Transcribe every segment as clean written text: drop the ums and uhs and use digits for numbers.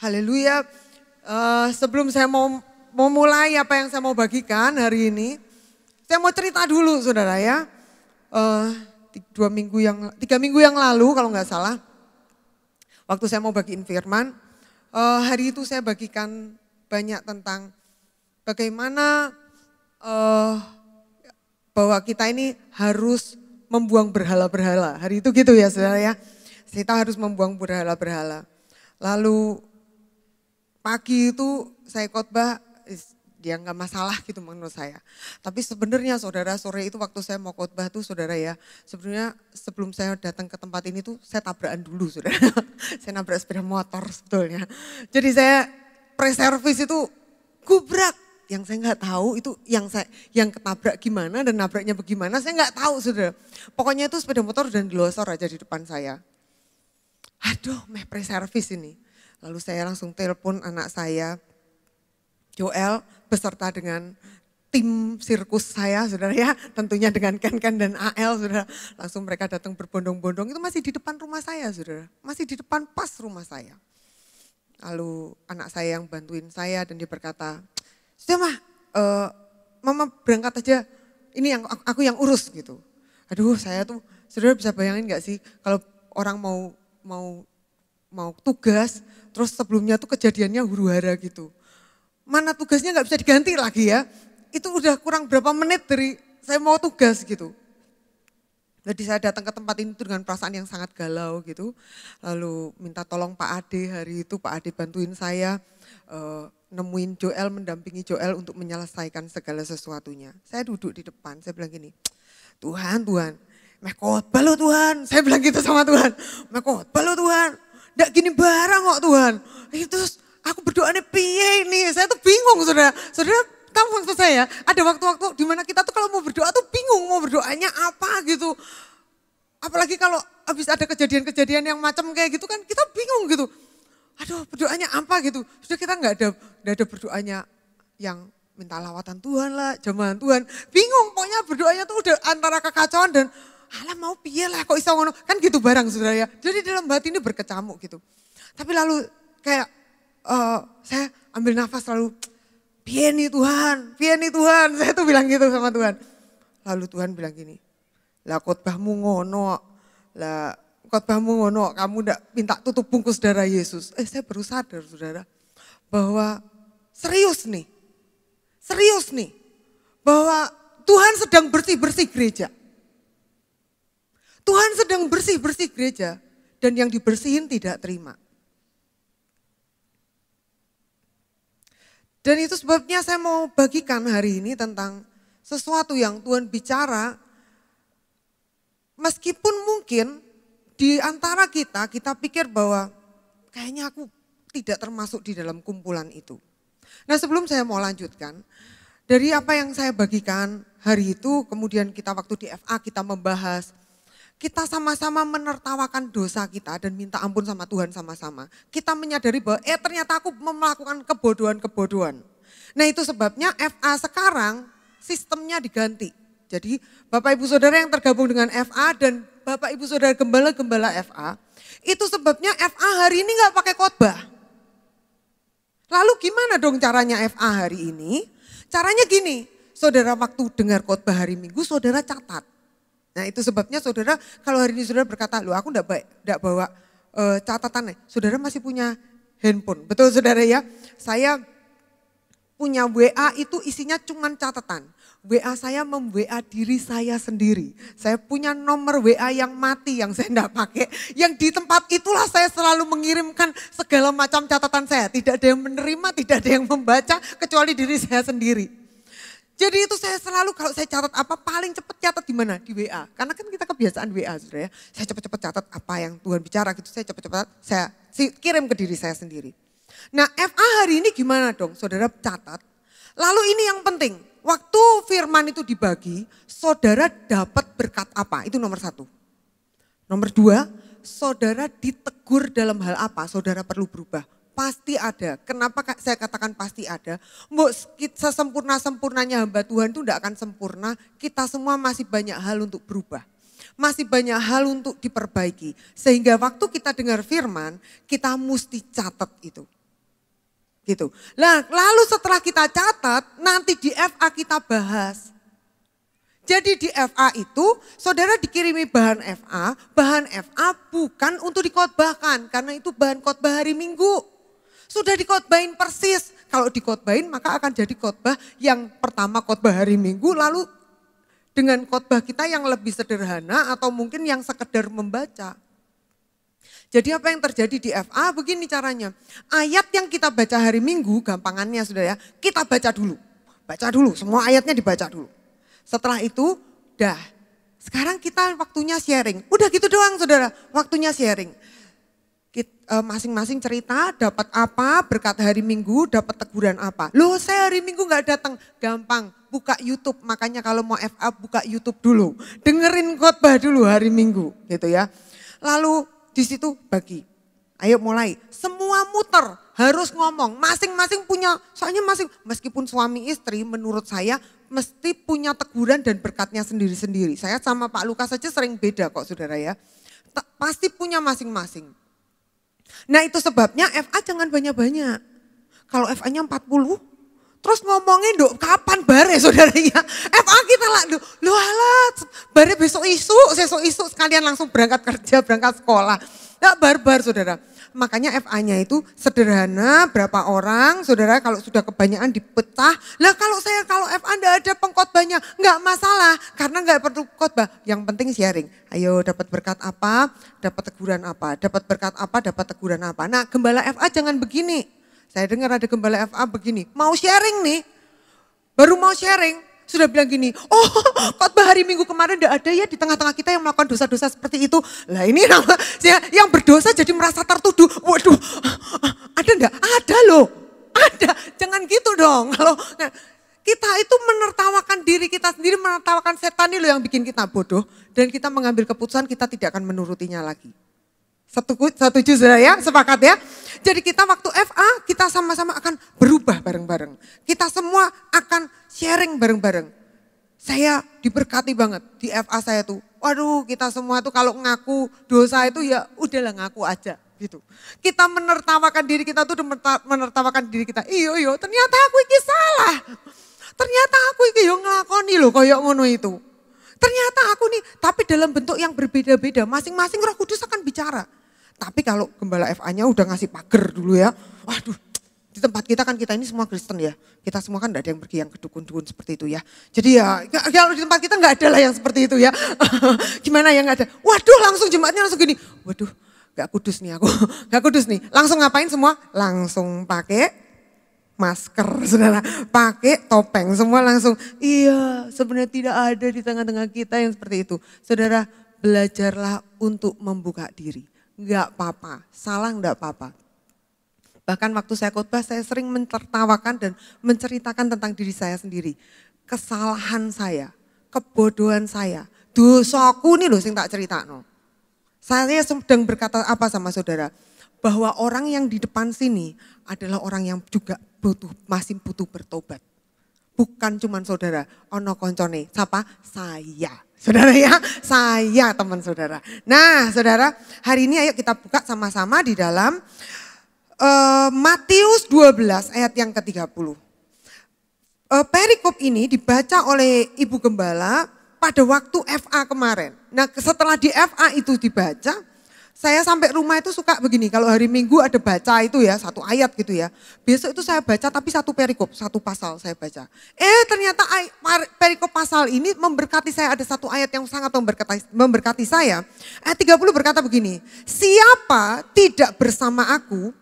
Haleluya. Sebelum saya mau mulai apa yang saya mau bagikan hari ini, saya mau cerita dulu saudara ya. 3 minggu yang lalu kalau nggak salah, waktu saya mau bagiin firman, hari itu saya bagikan banyak tentang bagaimana bahwa kita ini harus membuang berhala-berhala. Hari itu gitu ya saudara ya. Kita harus membuang berhala-berhala. Lalu pagi itu saya khotbah, dia nggak masalah gitu menurut saya. Tapi sebenarnya saudara, sore itu waktu saya mau khotbah tuh saudara ya, sebenarnya sebelum saya datang ke tempat ini tuh saya tabrakan dulu saudara. Saya nabrak sepeda motor sebetulnya. Jadi saya pre-service itu gubrak. Yang saya nggak tahu itu yang ketabrak gimana dan nabraknya bagaimana saya nggak tahu saudara. Pokoknya itu sepeda motor dan glosor aja di depan saya. Aduh, pre-service ini. Lalu saya langsung telepon anak saya, Joel, beserta dengan tim sirkus saya, saudara ya. Tentunya dengan Ken dan AL, saudara. Langsung mereka datang berbondong-bondong, itu masih di depan rumah saya, saudara. Masih di depan pas rumah saya. Lalu anak saya yang bantuin saya dan dia berkata, sudah mah, mama berangkat aja, ini yang aku yang urus gitu. Aduh saya tuh, saudara bisa bayangin gak sih kalau orang mau tugas, terus sebelumnya tuh kejadiannya huru-hara gitu. Mana tugasnya gak bisa diganti lagi ya. Itu udah kurang berapa menit dari saya mau tugas gitu. Jadi saya datang ke tempat ini dengan perasaan yang sangat galau gitu. Lalu minta tolong Pak Ade hari itu, Pak Ade bantuin saya nemuin Joel, mendampingi Joel untuk menyelesaikan segala sesuatunya. Saya duduk di depan, saya bilang gini, Tuhan, meh khotbah lo Tuhan. Saya bilang gitu sama Tuhan, meh khotbah lo Tuhan. Nggak gini barang kok Tuhan. Itu aku berdoanya piye ini. Saya tuh bingung saudara. Saudara tahu maksud saya, ada waktu-waktu di mana kita tuh kalau mau berdoa tuh bingung mau berdoanya apa gitu. Apalagi kalau habis ada kejadian-kejadian yang macam kayak gitu kan kita bingung gitu. Aduh berdoanya apa gitu. Sudah kita nggak ada berdoanya yang minta lawatan Tuhan lah, jamahan Tuhan. Bingung pokoknya berdoanya tuh udah antara kekacauan dan alah mau piye lah kok iso ngono. Kan gitu barang saudara ya. Jadi dalam hati ini berkecamuk gitu. Tapi lalu kayak saya ambil nafas lalu piye nih Tuhan. Saya tuh bilang gitu sama Tuhan. Lalu Tuhan bilang gini, lah khotbahmu ngono. Kamu ndak minta tutup bungkus darah Yesus. Saya baru sadar saudara bahwa serius nih. Bahwa Tuhan sedang bersih-bersih gereja. Tuhan sedang bersih-bersih gereja dan yang dibersihin tidak terima. Dan itu sebabnya saya mau bagikan hari ini tentang sesuatu yang Tuhan bicara. Meskipun mungkin di antara kita pikir bahwa kayaknya aku tidak termasuk di dalam kumpulan itu. Nah sebelum saya mau lanjutkan, dari apa yang saya bagikan hari itu, kemudian kita waktu di FA kita membahas, kita sama-sama menertawakan dosa kita dan minta ampun sama Tuhan sama-sama. Kita menyadari bahwa ternyata aku melakukan kebodohan-kebodohan. Nah itu sebabnya FA sekarang sistemnya diganti. Jadi Bapak Ibu Saudara yang tergabung dengan FA dan Bapak Ibu Saudara gembala-gembala FA, itu sebabnya FA hari ini gak pakai khotbah. Lalu gimana dong caranya FA hari ini? Caranya gini, saudara waktu dengar khotbah hari Minggu saudara catat. Nah itu sebabnya saudara kalau hari ini saudara berkata, loh aku enggak bawa catatan. Saudara masih punya handphone, betul saudara ya? Saya punya WA itu isinya cuman catatan. WA saya mem-WA diri saya sendiri. Saya punya nomor WA yang mati yang saya enggak pakai. Yang di tempat itulah saya selalu mengirimkan segala macam catatan saya. Tidak ada yang menerima, tidak ada yang membaca kecuali diri saya sendiri. Jadi itu saya selalu kalau saya catat apa paling cepat catat di mana? Di WA. Karena kan kita kebiasaan WA saudara ya. Saya cepat-cepat catat apa yang Tuhan bicara gitu. Saya cepat-cepat saya kirim ke diri saya sendiri. Nah FA hari ini gimana dong? Saudara catat. Lalu ini yang penting. Waktu firman itu dibagi, saudara dapat berkat apa? Itu nomor 1. Nomor 2, saudara ditegur dalam hal apa? Saudara perlu berubah. Pasti ada. Kenapa saya katakan pasti ada? Sesempurna-sempurnanya hamba Tuhan itu tidak akan sempurna. Kita semua masih banyak hal untuk berubah. Masih banyak hal untuk diperbaiki. Sehingga waktu kita dengar firman, kita mesti catat itu. Gitu. Nah, lalu setelah kita catat, nanti di FA kita bahas. Jadi di FA itu saudara dikirimi bahan FA bukan untuk dikhotbahkan karena itu bahan khotbah hari Minggu. Sudah dikhotbahin persis. Kalau dikhotbahin maka akan jadi khotbah yang pertama khotbah hari Minggu lalu dengan khotbah kita yang lebih sederhana atau mungkin yang sekedar membaca. Jadi apa yang terjadi di FA begini caranya. Ayat yang kita baca hari Minggu gampangannya saudara ya, kita baca dulu. Baca dulu, semua ayatnya dibaca dulu. Setelah itu, sekarang kita waktunya sharing. Udah gitu doang saudara, waktunya sharing. Masing-masing cerita dapat apa, berkat hari Minggu dapat teguran apa. Loh saya hari Minggu gak datang, gampang. Buka YouTube, makanya kalau mau FA buka YouTube dulu. Dengerin khotbah dulu hari Minggu gitu ya. Lalu di situ bagi. Ayo mulai, semua muter harus ngomong. Masing-masing punya, soalnya meskipun suami istri menurut saya mesti punya teguran dan berkatnya sendiri-sendiri. Saya sama Pak Lukas saja sering beda kok saudara ya. Pasti punya masing-masing. Nah itu sebabnya FA jangan banyak-banyak. Kalau FA-nya 40, terus ngomongin dok kapan bare saudara ya. FA kita lah, loh alat bare besok isu sekalian langsung berangkat kerja, berangkat sekolah. Gak barbar saudara. Makanya FA-nya itu sederhana, berapa orang, saudara kalau sudah kebanyakan dipecah. Lah kalau FA enggak ada pengkhotbahnya, enggak masalah karena enggak perlu khotbah. Yang penting sharing. Ayo dapat berkat apa, dapat teguran apa, dapat berkat apa, dapat teguran apa. Nah gembala FA jangan begini. Saya dengar ada gembala FA begini, mau sharing nih, baru mau sharing. Sudah bilang gini, oh khotbah hari Minggu kemarin enggak ada ya di tengah-tengah kita yang melakukan dosa-dosa seperti itu. Lah ini yang berdosa jadi merasa tertuduh. Waduh, ada enggak? Ada loh, ada. Jangan gitu dong. Kalau kita itu menertawakan diri kita sendiri, menertawakan setan ini loh yang bikin kita bodoh. Dan kita mengambil keputusan kita tidak akan menurutinya lagi. Setuju saudara ya, sepakat ya. Jadi kita waktu FA kita sama-sama akan berubah bareng-bareng. Kita semua akan sharing bareng-bareng. Saya diberkati banget di FA saya tuh. Waduh kita semua tuh kalau ngaku dosa itu ya udahlah ngaku aja gitu. Kita menertawakan diri kita tuh menertawakan diri kita. Iyo ternyata aku iki salah. Ternyata aku iki yo nglakoni lho koyo ngono itu. Ternyata aku nih, tapi dalam bentuk yang berbeda-beda. Masing-masing Roh Kudus akan bicara. Tapi kalau gembala FA-nya udah ngasih pagar dulu ya. Waduh, di tempat kita kan kita ini semua Kristen ya. Kita semua kan enggak ada yang pergi yang ke dukun-dukun seperti itu ya. Jadi ya kalau di tempat kita enggak ada lah yang seperti itu ya. Gimana ya enggak ada. Waduh langsung jemaatnya langsung gini. Waduh enggak kudus nih aku. Enggak kudus nih. Langsung ngapain semua? Langsung pakai masker saudara. Pakai topeng semua langsung. Iya sebenarnya tidak ada di tengah-tengah kita yang seperti itu. Saudara belajarlah untuk membuka diri. Enggak apa-apa, salah enggak apa-apa. Bahkan waktu saya khotbah saya sering mentertawakan dan menceritakan tentang diri saya sendiri. Kesalahan saya, kebodohan saya, dosaku nih loh sing tak cerita. Saya sedang berkata apa sama saudara? Bahwa orang yang di depan sini adalah orang yang juga masih butuh bertobat. Bukan cuman saudara, ono koncone, siapa? Saya. Saudara ya, saya teman saudara. Nah saudara, hari ini ayo kita buka sama-sama di dalam Matius 12 ayat yang ke-30. Perikop ini dibaca oleh Ibu Gembala pada waktu FA kemarin. Nah setelah di FA itu dibaca, saya sampai rumah itu suka begini, kalau hari Minggu ada baca itu ya, satu ayat gitu ya. Besok itu saya baca tapi satu perikop, satu pasal saya baca. Ternyata perikop pasal ini memberkati saya, ada satu ayat yang sangat memberkati saya. Ayat 30 berkata begini, siapa tidak bersama aku,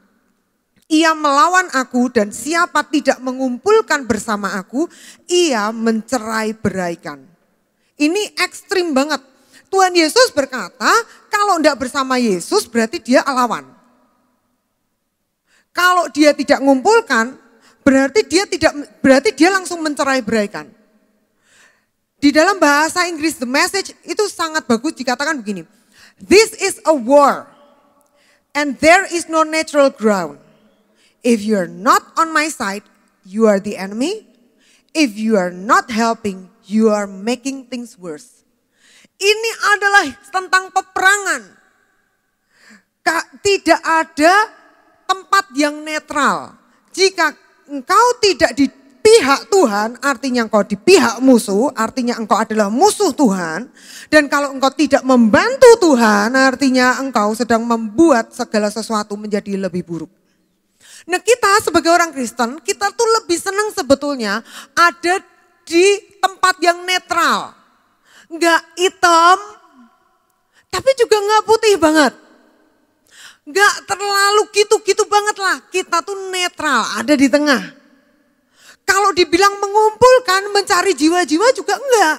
ia melawan aku dan siapa tidak mengumpulkan bersama aku, ia mencerai-beraikan. Ini ekstrim banget. Tuhan Yesus berkata, kalau tidak bersama Yesus berarti dia lawan. Kalau dia tidak mengumpulkan, berarti dia langsung mencerai-beraikan. Di dalam bahasa Inggris The Message itu sangat bagus dikatakan begini. This is a war and there is no natural ground. If you are not on my side, you are the enemy. If you are not helping, you are making things worse. Ini adalah tentang peperangan. Tidak ada tempat yang netral. Jika engkau tidak di pihak Tuhan, artinya engkau di pihak musuh, artinya engkau adalah musuh Tuhan. Dan kalau engkau tidak membantu Tuhan, artinya engkau sedang membuat segala sesuatu menjadi lebih buruk. Nah, kita sebagai orang Kristen, kita tuh lebih senang sebetulnya ada di tempat yang netral. Enggak hitam, tapi juga enggak putih banget. Enggak terlalu gitu-gitu banget lah. Kita tuh netral, ada di tengah. Kalau dibilang mengumpulkan, mencari jiwa-jiwa juga enggak.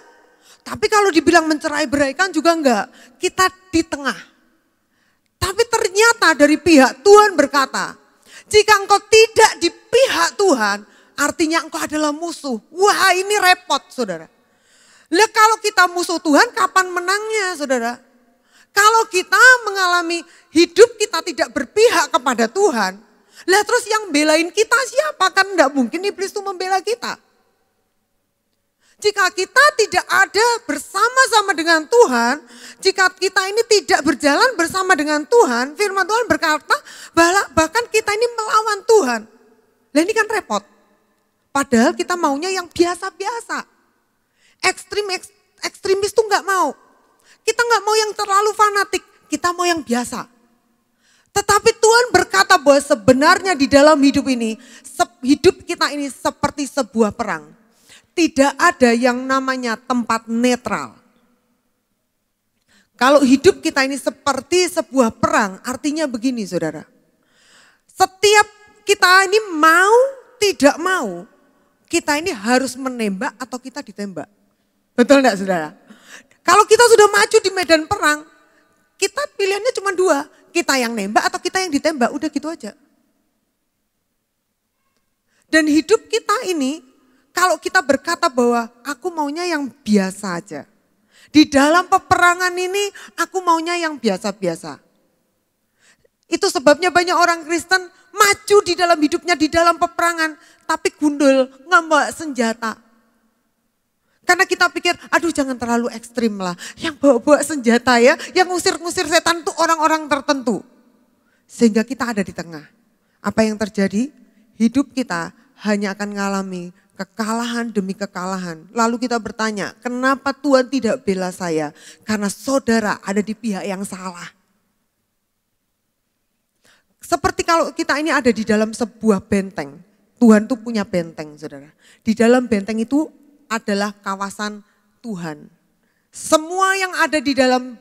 Tapi kalau dibilang mencerai-beraikan juga enggak. Kita di tengah. Tapi ternyata dari pihak Tuhan berkata, jika engkau tidak di pihak Tuhan, artinya engkau adalah musuh. Wah, ini repot, saudara. Lah kalau kita musuh Tuhan, kapan menangnya, saudara? Kalau kita mengalami hidup kita tidak berpihak kepada Tuhan, lah terus yang belain kita siapa? Kan enggak mungkin iblis itu membela kita. Jika kita tidak ada bersama-sama dengan Tuhan, jika kita ini tidak berjalan bersama dengan Tuhan, firman Tuhan berkata bahkan kita ini melawan Tuhan. Lah ini kan repot. Padahal kita maunya yang biasa-biasa. Ekstremis tuh enggak mau. Kita enggak mau yang terlalu fanatik, kita mau yang biasa. Tetapi Tuhan berkata bahwa sebenarnya di dalam hidup ini, hidup kita ini seperti sebuah perang. Tidak ada yang namanya tempat netral. Kalau hidup kita ini seperti sebuah perang, artinya begini saudara. Setiap kita ini mau, tidak mau, kita ini harus menembak atau kita ditembak. Betul enggak saudara? Kalau kita sudah maju di medan perang, kita pilihannya cuma dua. Kita yang nembak atau kita yang ditembak, udah gitu aja. Dan hidup kita ini, kalau kita berkata bahwa aku maunya yang biasa aja. Di dalam peperangan ini, aku maunya yang biasa-biasa. Itu sebabnya banyak orang Kristen maju di dalam hidupnya, di dalam peperangan. Tapi gundul, nggak bawa senjata. Karena kita pikir, aduh jangan terlalu ekstrim lah. Yang bawa-bawa senjata ya, yang ngusir-ngusir setan itu orang-orang tertentu. Sehingga kita ada di tengah. Apa yang terjadi? Hidup kita hanya akan mengalami kekalahan demi kekalahan. Lalu kita bertanya, kenapa Tuhan tidak bela saya? Karena saudara ada di pihak yang salah. Seperti kalau kita ini ada di dalam sebuah benteng. Tuhan tuh punya benteng saudara. Di dalam benteng itu adalah kawasan Tuhan. Semua yang ada di dalam,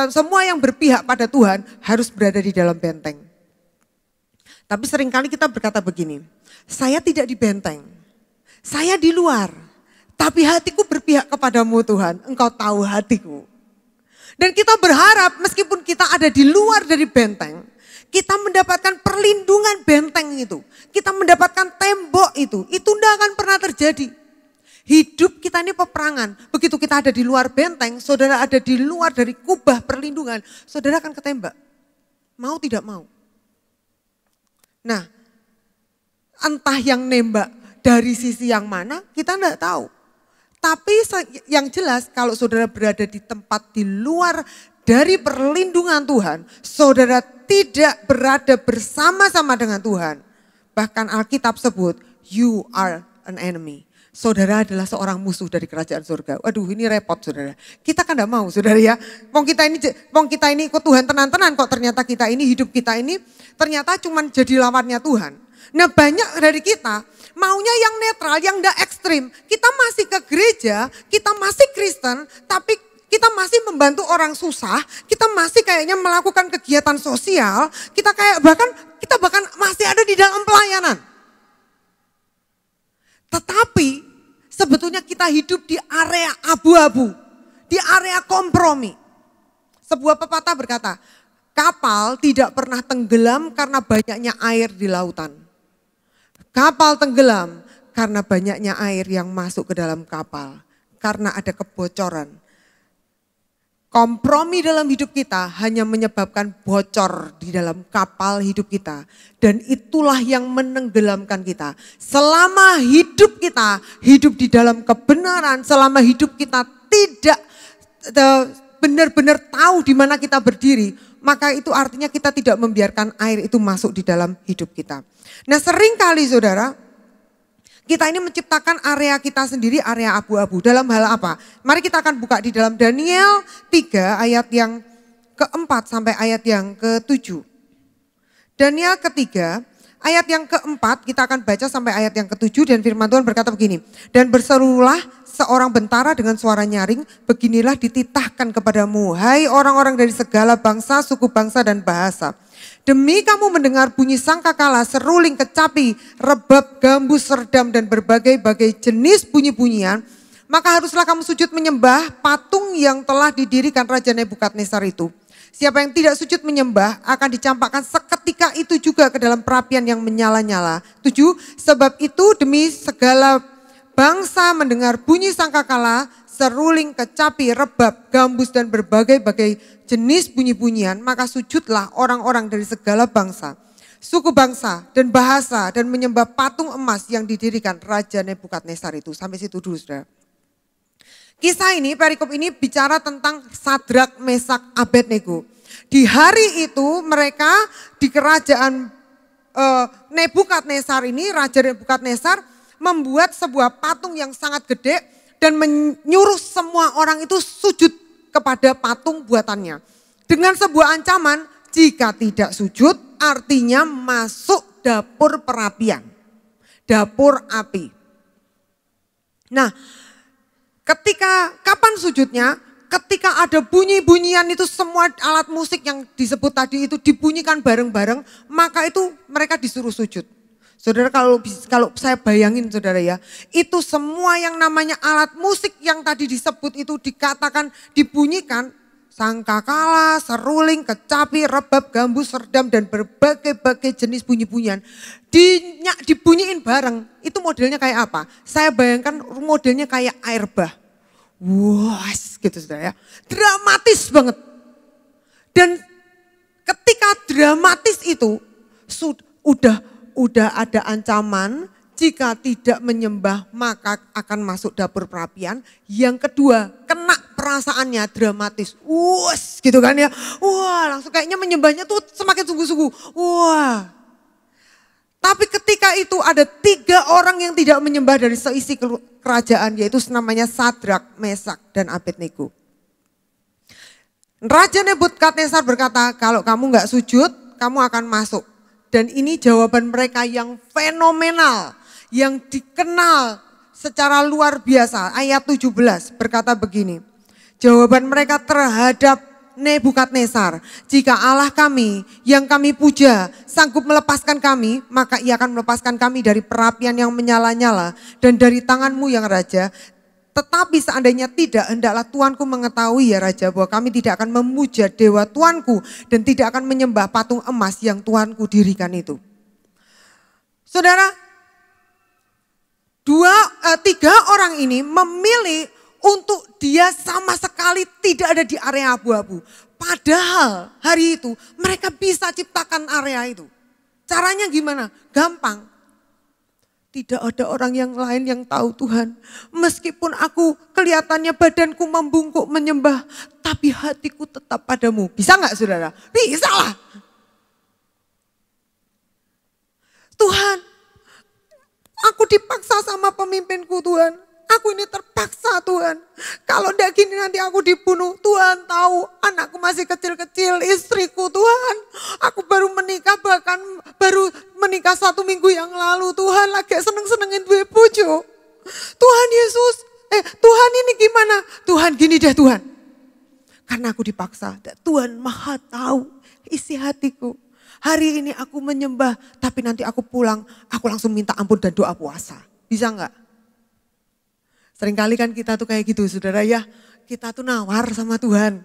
semua yang berpihak pada Tuhan harus berada di dalam benteng. Tapi seringkali kita berkata begini, saya tidak di benteng, saya di luar. Tapi hatiku berpihak kepadamu Tuhan, engkau tahu hatiku. Dan kita berharap meskipun kita ada di luar dari benteng, kita mendapatkan perlindungan benteng itu. Kita mendapatkan tembok itu tidak akan pernah terjadi. Hidup kita ini peperangan. Begitu kita ada di luar benteng, saudara ada di luar dari kubah perlindungan, saudara akan ketembak. Mau tidak mau. Nah, entah yang nembak dari sisi yang mana, kita enggak tahu. Tapi yang jelas kalau saudara berada di tempat di luar dari perlindungan Tuhan, saudara tidak berada bersama-sama dengan Tuhan. Bahkan Alkitab sebut, you are an enemy. Saudara adalah seorang musuh dari kerajaan surga. Waduh ini repot saudara. Kita kan enggak mau saudara ya. Mau kita ini ikut Tuhan tenan-tenan kok ternyata kita ini hidup kita ini ternyata cuman jadi lawannya Tuhan. Nah banyak dari kita maunya yang netral, yang enggak ekstrim. Kita masih ke gereja, kita masih Kristen tapi kita masih membantu orang susah, kita masih kayaknya melakukan kegiatan sosial, kita bahkan masih ada di dalam pelayanan. Tetapi sebetulnya kita hidup di area abu-abu, di area kompromi. Sebuah pepatah berkata, kapal tidak pernah tenggelam karena banyaknya air di lautan. Kapal tenggelam karena banyaknya air yang masuk ke dalam kapal, karena ada kebocoran. Kompromi dalam hidup kita hanya menyebabkan bocor di dalam kapal hidup kita. Dan itulah yang menenggelamkan kita. Selama hidup kita hidup di dalam kebenaran, selama hidup kita tidak benar-benar tahu di mana kita berdiri, maka itu artinya kita tidak membiarkan air itu masuk di dalam hidup kita. Nah seringkali saudara, kita ini menciptakan area kita sendiri, area abu-abu. Dalam hal apa? Mari kita akan buka di dalam Daniel 3 ayat yang keempat sampai ayat yang ke-7. Daniel ketiga ayat yang keempat kita akan baca sampai ayat yang ke-7 dan firman Tuhan berkata begini. Dan berserulah seorang bentara dengan suara nyaring, beginilah dititahkan kepadamu, hai orang-orang dari segala bangsa, suku bangsa dan bahasa. Demi kamu mendengar bunyi sangkakala, seruling, kecapi, rebab, gambus, serdam dan berbagai-bagai jenis bunyi-bunyian, maka haruslah kamu sujud menyembah patung yang telah didirikan Raja Nebukadnezar itu. Siapa yang tidak sujud menyembah akan dicampakkan seketika itu juga ke dalam perapian yang menyala-nyala. 7. Sebab itu demi segala bangsa mendengar bunyi sangkakala, seruling, kecapi, rebab, gambus dan berbagai-bagai jenis bunyi-bunyian, maka sujudlah orang-orang dari segala bangsa, suku bangsa dan bahasa dan menyembah patung emas yang didirikan Raja Nebukadnezar itu. Sampai situ dulu saudara. Kisah ini, perikop ini bicara tentang Sadrak, Mesak, Abednego. Di hari itu mereka di kerajaan Nebukadnezar ini, Raja Nebukadnezar membuat sebuah patung yang sangat gede dan menyuruh semua orang itu sujud kepada patung buatannya. Dengan sebuah ancaman, jika tidak sujud artinya masuk dapur perapian, dapur api. Nah, kapan sujudnya? Ketika ada bunyi-bunyian itu semua alat musik yang disebut tadi itu dibunyikan bareng-bareng, maka itu mereka disuruh sujud. Saudara kalau saya bayangin saudara ya, itu semua yang namanya alat musik yang tadi disebut itu dikatakan dibunyikan, sangkakala, seruling, kecapi, rebab, gambus, serdam dan berbagai-bagai jenis bunyi-bunyian dibunyiin bareng. Itu modelnya kayak apa? Saya bayangkan modelnya kayak air bah. Wah, gitu saudara ya. Dramatis banget. Dan ketika dramatis itu udah ada ancaman, jika tidak menyembah maka akan masuk dapur perapian. Yang kedua, kena perasaannya dramatis. Wus, gitu kan ya. Wah, langsung kayaknya menyembahnya tuh semakin sungguh-sungguh. Wah. Tapi ketika itu ada 3 orang yang tidak menyembah dari seisi kerajaan, yaitu namanya Sadrak, Mesak dan Abednego. Raja Nebukadnezar berkata, kalau kamu gak sujud, kamu akan masuk. Dan ini jawaban mereka yang fenomenal, yang dikenal secara luar biasa. Ayat 17 berkata begini, jawaban mereka terhadap Nebukadnezar, jika Allah kami yang kami puja sanggup melepaskan kami, maka ia akan melepaskan kami dari perapian yang menyala-nyala dan dari tanganmu yang raja. Tetapi seandainya tidak, hendaklah Tuanku mengetahui ya Raja, bahwa kami tidak akan memuja dewa Tuanku dan tidak akan menyembah patung emas yang Tuanku dirikan itu. Saudara, 3 orang ini memilih untuk dia sama sekali tidak ada di area abu-abu. Padahal hari itu mereka bisa ciptakan area itu. Caranya gimana? Gampang. Tidak ada orang yang lain yang tahu Tuhan. Meskipun aku kelihatannya badanku membungkuk menyembah, tapi hatiku tetap padamu. Bisa nggak saudara? Bisa lah. Tuhan, aku dipaksa sama pemimpinku Tuhan. Aku ini terpaksa Tuhan. Kalau enggak gini nanti aku dibunuh. Tuhan tahu anakku masih kecil-kecil, istriku Tuhan. Aku baru menikah, bahkan baru menikah 1 minggu yang lalu. Tuhan lagi seneng-senengin duwe bojo. Tuhan Yesus, Tuhan ini gimana? Tuhan gini deh Tuhan. Karena aku dipaksa. Tuhan Maha tahu isi hatiku. Hari ini aku menyembah, tapi nanti aku pulang, aku langsung minta ampun dan doa puasa. Bisa enggak? Seringkali kan kita tuh kayak gitu saudara ya, kita tuh nawar sama Tuhan.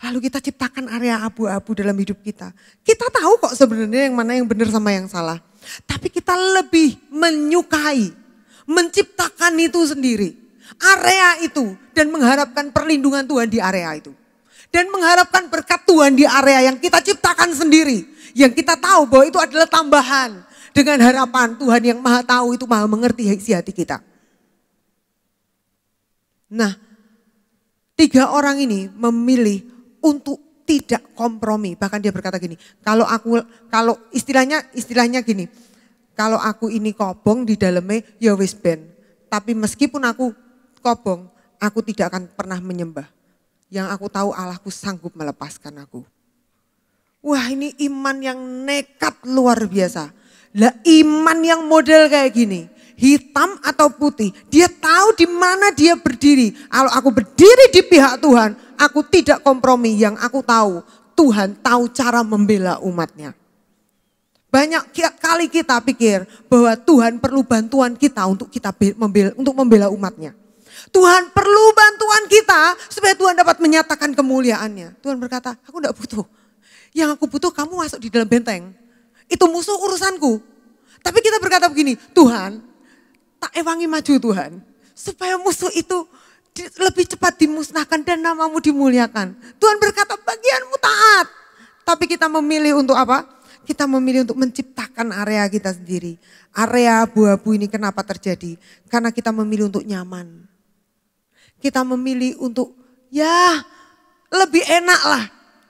Lalu kita ciptakan area abu-abu dalam hidup kita. Kita tahu kok sebenarnya yang mana yang benar sama yang salah. Tapi kita lebih menyukai, menciptakan itu sendiri. Area itu dan mengharapkan perlindungan Tuhan di area itu. Dan mengharapkan berkat Tuhan di area yang kita ciptakan sendiri. Yang kita tahu bahwa itu adalah tambahan. Dengan harapan Tuhan yang maha tahu itu maha mengerti isi hati kita. Nah, 3 orang ini memilih untuk tidak kompromi. Bahkan dia berkata gini, kalau istilahnya gini, kalau aku ini kobong di dalamnya ya wis ben. Tapi meskipun aku kobong, aku tidak akan pernah menyembah. Yang aku tahu Allahku sanggup melepaskan aku. Wah, ini iman yang nekat luar biasa. Lah iman yang model kayak gini, hitam atau putih, dia tahu di mana dia berdiri. Kalau aku berdiri di pihak Tuhan, aku tidak kompromi. Yang aku tahu, Tuhan tahu cara membela umatnya. Banyak kali kita pikir bahwa Tuhan perlu bantuan kita untuk membela umatnya. Tuhan perlu bantuan kita supaya Tuhan dapat menyatakan kemuliaannya. Tuhan berkata, aku enggak butuh. Yang aku butuh kamu masuk di dalam benteng. Itu musuh urusanku. Tapi kita berkata begini, Tuhan tak ewangi maju Tuhan. Supaya musuh itu lebih cepat dimusnahkan dan namamu dimuliakan. Tuhan berkata bagianmu taat. Tapi kita memilih untuk apa? Kita memilih untuk menciptakan area kita sendiri. Area abu-abu ini kenapa terjadi? Karena kita memilih untuk nyaman. Kita memilih untuk ya lebih enak lah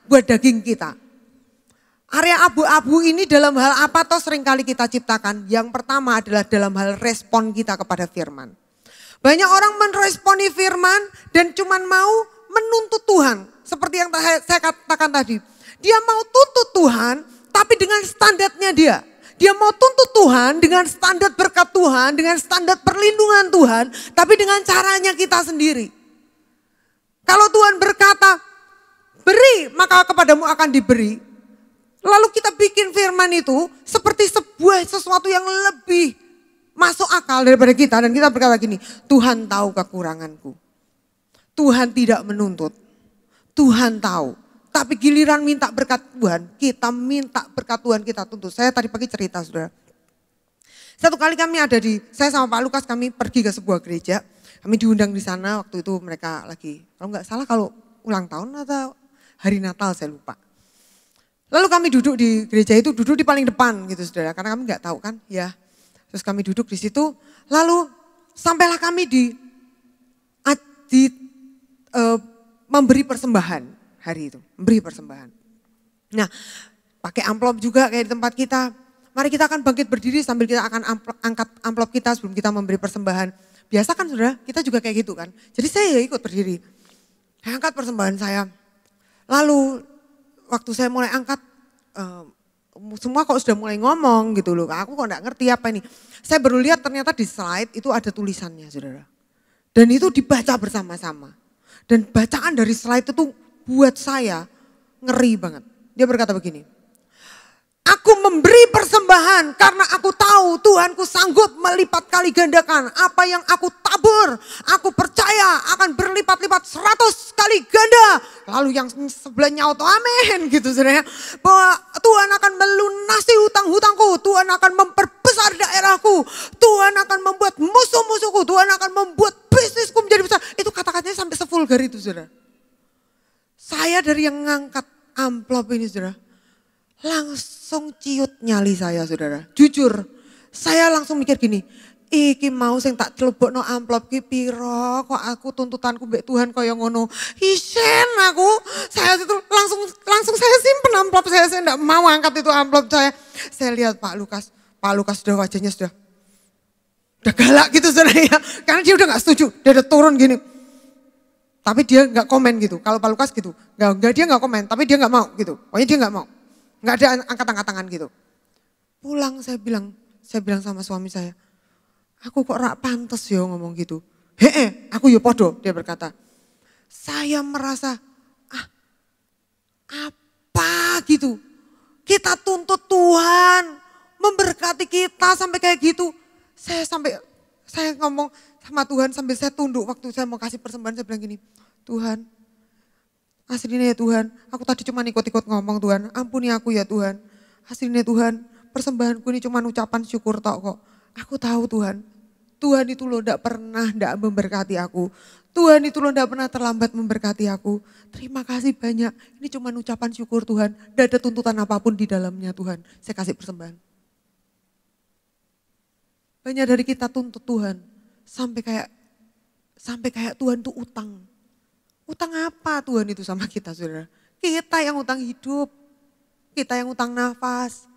buat daging kita. Area abu-abu ini dalam hal apa toh seringkali kita ciptakan? Yang pertama adalah dalam hal respon kita kepada firman. Banyak orang meresponi firman dan cuman mau menuntut Tuhan. Seperti yang saya katakan tadi. Dia mau tuntut Tuhan tapi dengan standarnya dia. Dia mau tuntut Tuhan dengan standar berkat Tuhan, dengan standar perlindungan Tuhan, tapi dengan caranya kita sendiri. Kalau Tuhan berkata, beri maka kepadamu akan diberi. Lalu kita bikin firman itu seperti sesuatu yang lebih masuk akal daripada kita. Dan kita berkata gini, Tuhan tahu kekuranganku. Tuhan tidak menuntut, Tuhan tahu. Tapi giliran minta berkat Tuhan, kita minta berkat Tuhan kita tuntut. Saya tadi pagi cerita saudara. Satu kali saya sama Pak Lukas kami pergi ke sebuah gereja. Kami diundang di sana waktu itu mereka lagi, kalau nggak salah kalau ulang tahun atau hari Natal saya lupa. Lalu kami duduk di gereja itu, duduk di paling depan gitu saudara. Karena kami nggak tahu kan ya. Terus kami duduk di situ, lalu sampailah kami memberi persembahan. Hari itu, memberi persembahan. Nah, pakai amplop juga kayak di tempat kita. Mari kita akan bangkit berdiri sambil kita akan angkat amplop kita sebelum kita memberi persembahan. Biasa kan saudara, kita juga kayak gitu kan. Jadi saya ikut berdiri. Saya angkat persembahan saya. Lalu waktu saya mulai angkat, semua kok sudah mulai ngomong gitu loh. Aku kok enggak ngerti apa ini. Saya baru lihat ternyata di slide itu ada tulisannya saudara. Dan itu dibaca bersama-sama. Dan bacaan dari slide itu buat saya ngeri banget. Dia berkata begini, aku memberi persembahan karena aku tahu Tuhanku sanggup melipat kali gandakan. Apa yang aku tabur, aku percaya akan berlipat-lipat 100 kali ganda. Lalu yang sebelahnya auto amin gitu saudara. Bahwa Tuhan akan melunasi hutang-hutangku. Tuhan akan memperbesar daerahku. Tuhan akan membuat musuh-musuhku. Tuhan akan membuat bisnisku menjadi besar. Itu kata-katanya sampai sevulgar itu saudara. Saya dari yang ngangkat amplop ini saudara, langsung ciut nyali saya saudara. Jujur, saya langsung mikir gini, iki mau sing tak celebokno amplop ki piro, kok aku tuntutanku mbek Tuhan kaya ngono. Isen aku, saya itu langsung saya simpen amplop saya enggak mau angkat itu amplop saya. Saya lihat Pak Lukas sudah wajahnya sudah galak gitu saudara ya, karena dia udah gak setuju, dia udah turun gini. Tapi dia nggak komen gitu. Kalau Pak Lukas gitu, nggak dia nggak komen. Tapi dia nggak mau gitu. Pokoknya dia nggak mau. Nggak ada angkat-angkat tangan gitu. Pulang saya bilang sama suami saya, aku kok rak pantes yo ngomong gitu. Aku yo podo. Dia berkata, saya merasa apa gitu. Kita tuntut Tuhan memberkati kita sampai kayak gitu. Saya ngomong sama Tuhan sambil saya tunduk waktu saya mau kasih persembahan, saya bilang gini, Tuhan, aslinya ya Tuhan, aku tadi cuma ikut-ikut ngomong Tuhan, ampuni aku ya Tuhan. Aslinya Tuhan, persembahanku ini cuma ucapan syukur tok kok. Aku tahu Tuhan, Tuhan itu loh enggak pernah enggak memberkati aku. Tuhan itu loh enggak pernah terlambat memberkati aku. Terima kasih banyak, ini cuma ucapan syukur Tuhan. Enggak ada tuntutan apapun di dalamnya Tuhan, saya kasih persembahan. Banyak dari kita tuntut Tuhan sampai kayak Tuhan tuh utang. Utang apa Tuhan itu sama kita saudara? Kita yang utang hidup, kita yang utang nafas,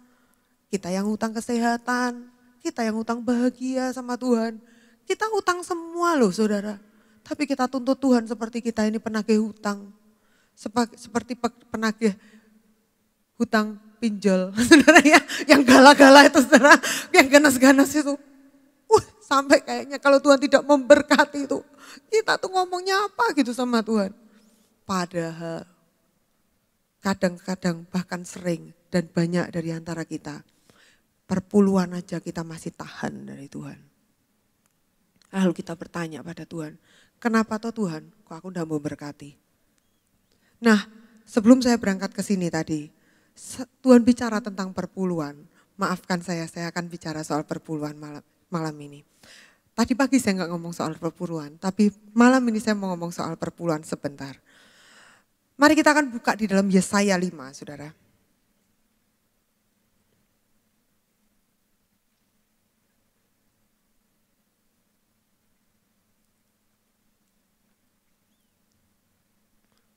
kita yang utang kesehatan, kita yang utang bahagia sama Tuhan. Kita utang semua loh saudara. Tapi kita tuntut Tuhan seperti kita ini penagih hutang. Seperti penagih hutang pinjol. Saudara ya, yang gala-gala itu saudara, yang ganas-ganas itu. Sampai kayaknya kalau Tuhan tidak memberkati itu, kita tuh ngomongnya apa gitu sama Tuhan. Padahal kadang-kadang bahkan sering dan banyak dari antara kita, perpuluhan aja kita masih tahan dari Tuhan. Lalu kita bertanya pada Tuhan, kenapa toh Tuhan kok aku tidak mau berkati? Nah sebelum saya berangkat ke sini tadi, Tuhan bicara tentang perpuluhan. Maafkan saya akan bicara soal perpuluhan malam ini. Tadi pagi saya nggak ngomong soal perpuluhan, tapi malam ini saya mau ngomong soal perpuluhan sebentar. Mari kita akan buka di dalam Yesaya 5, saudara.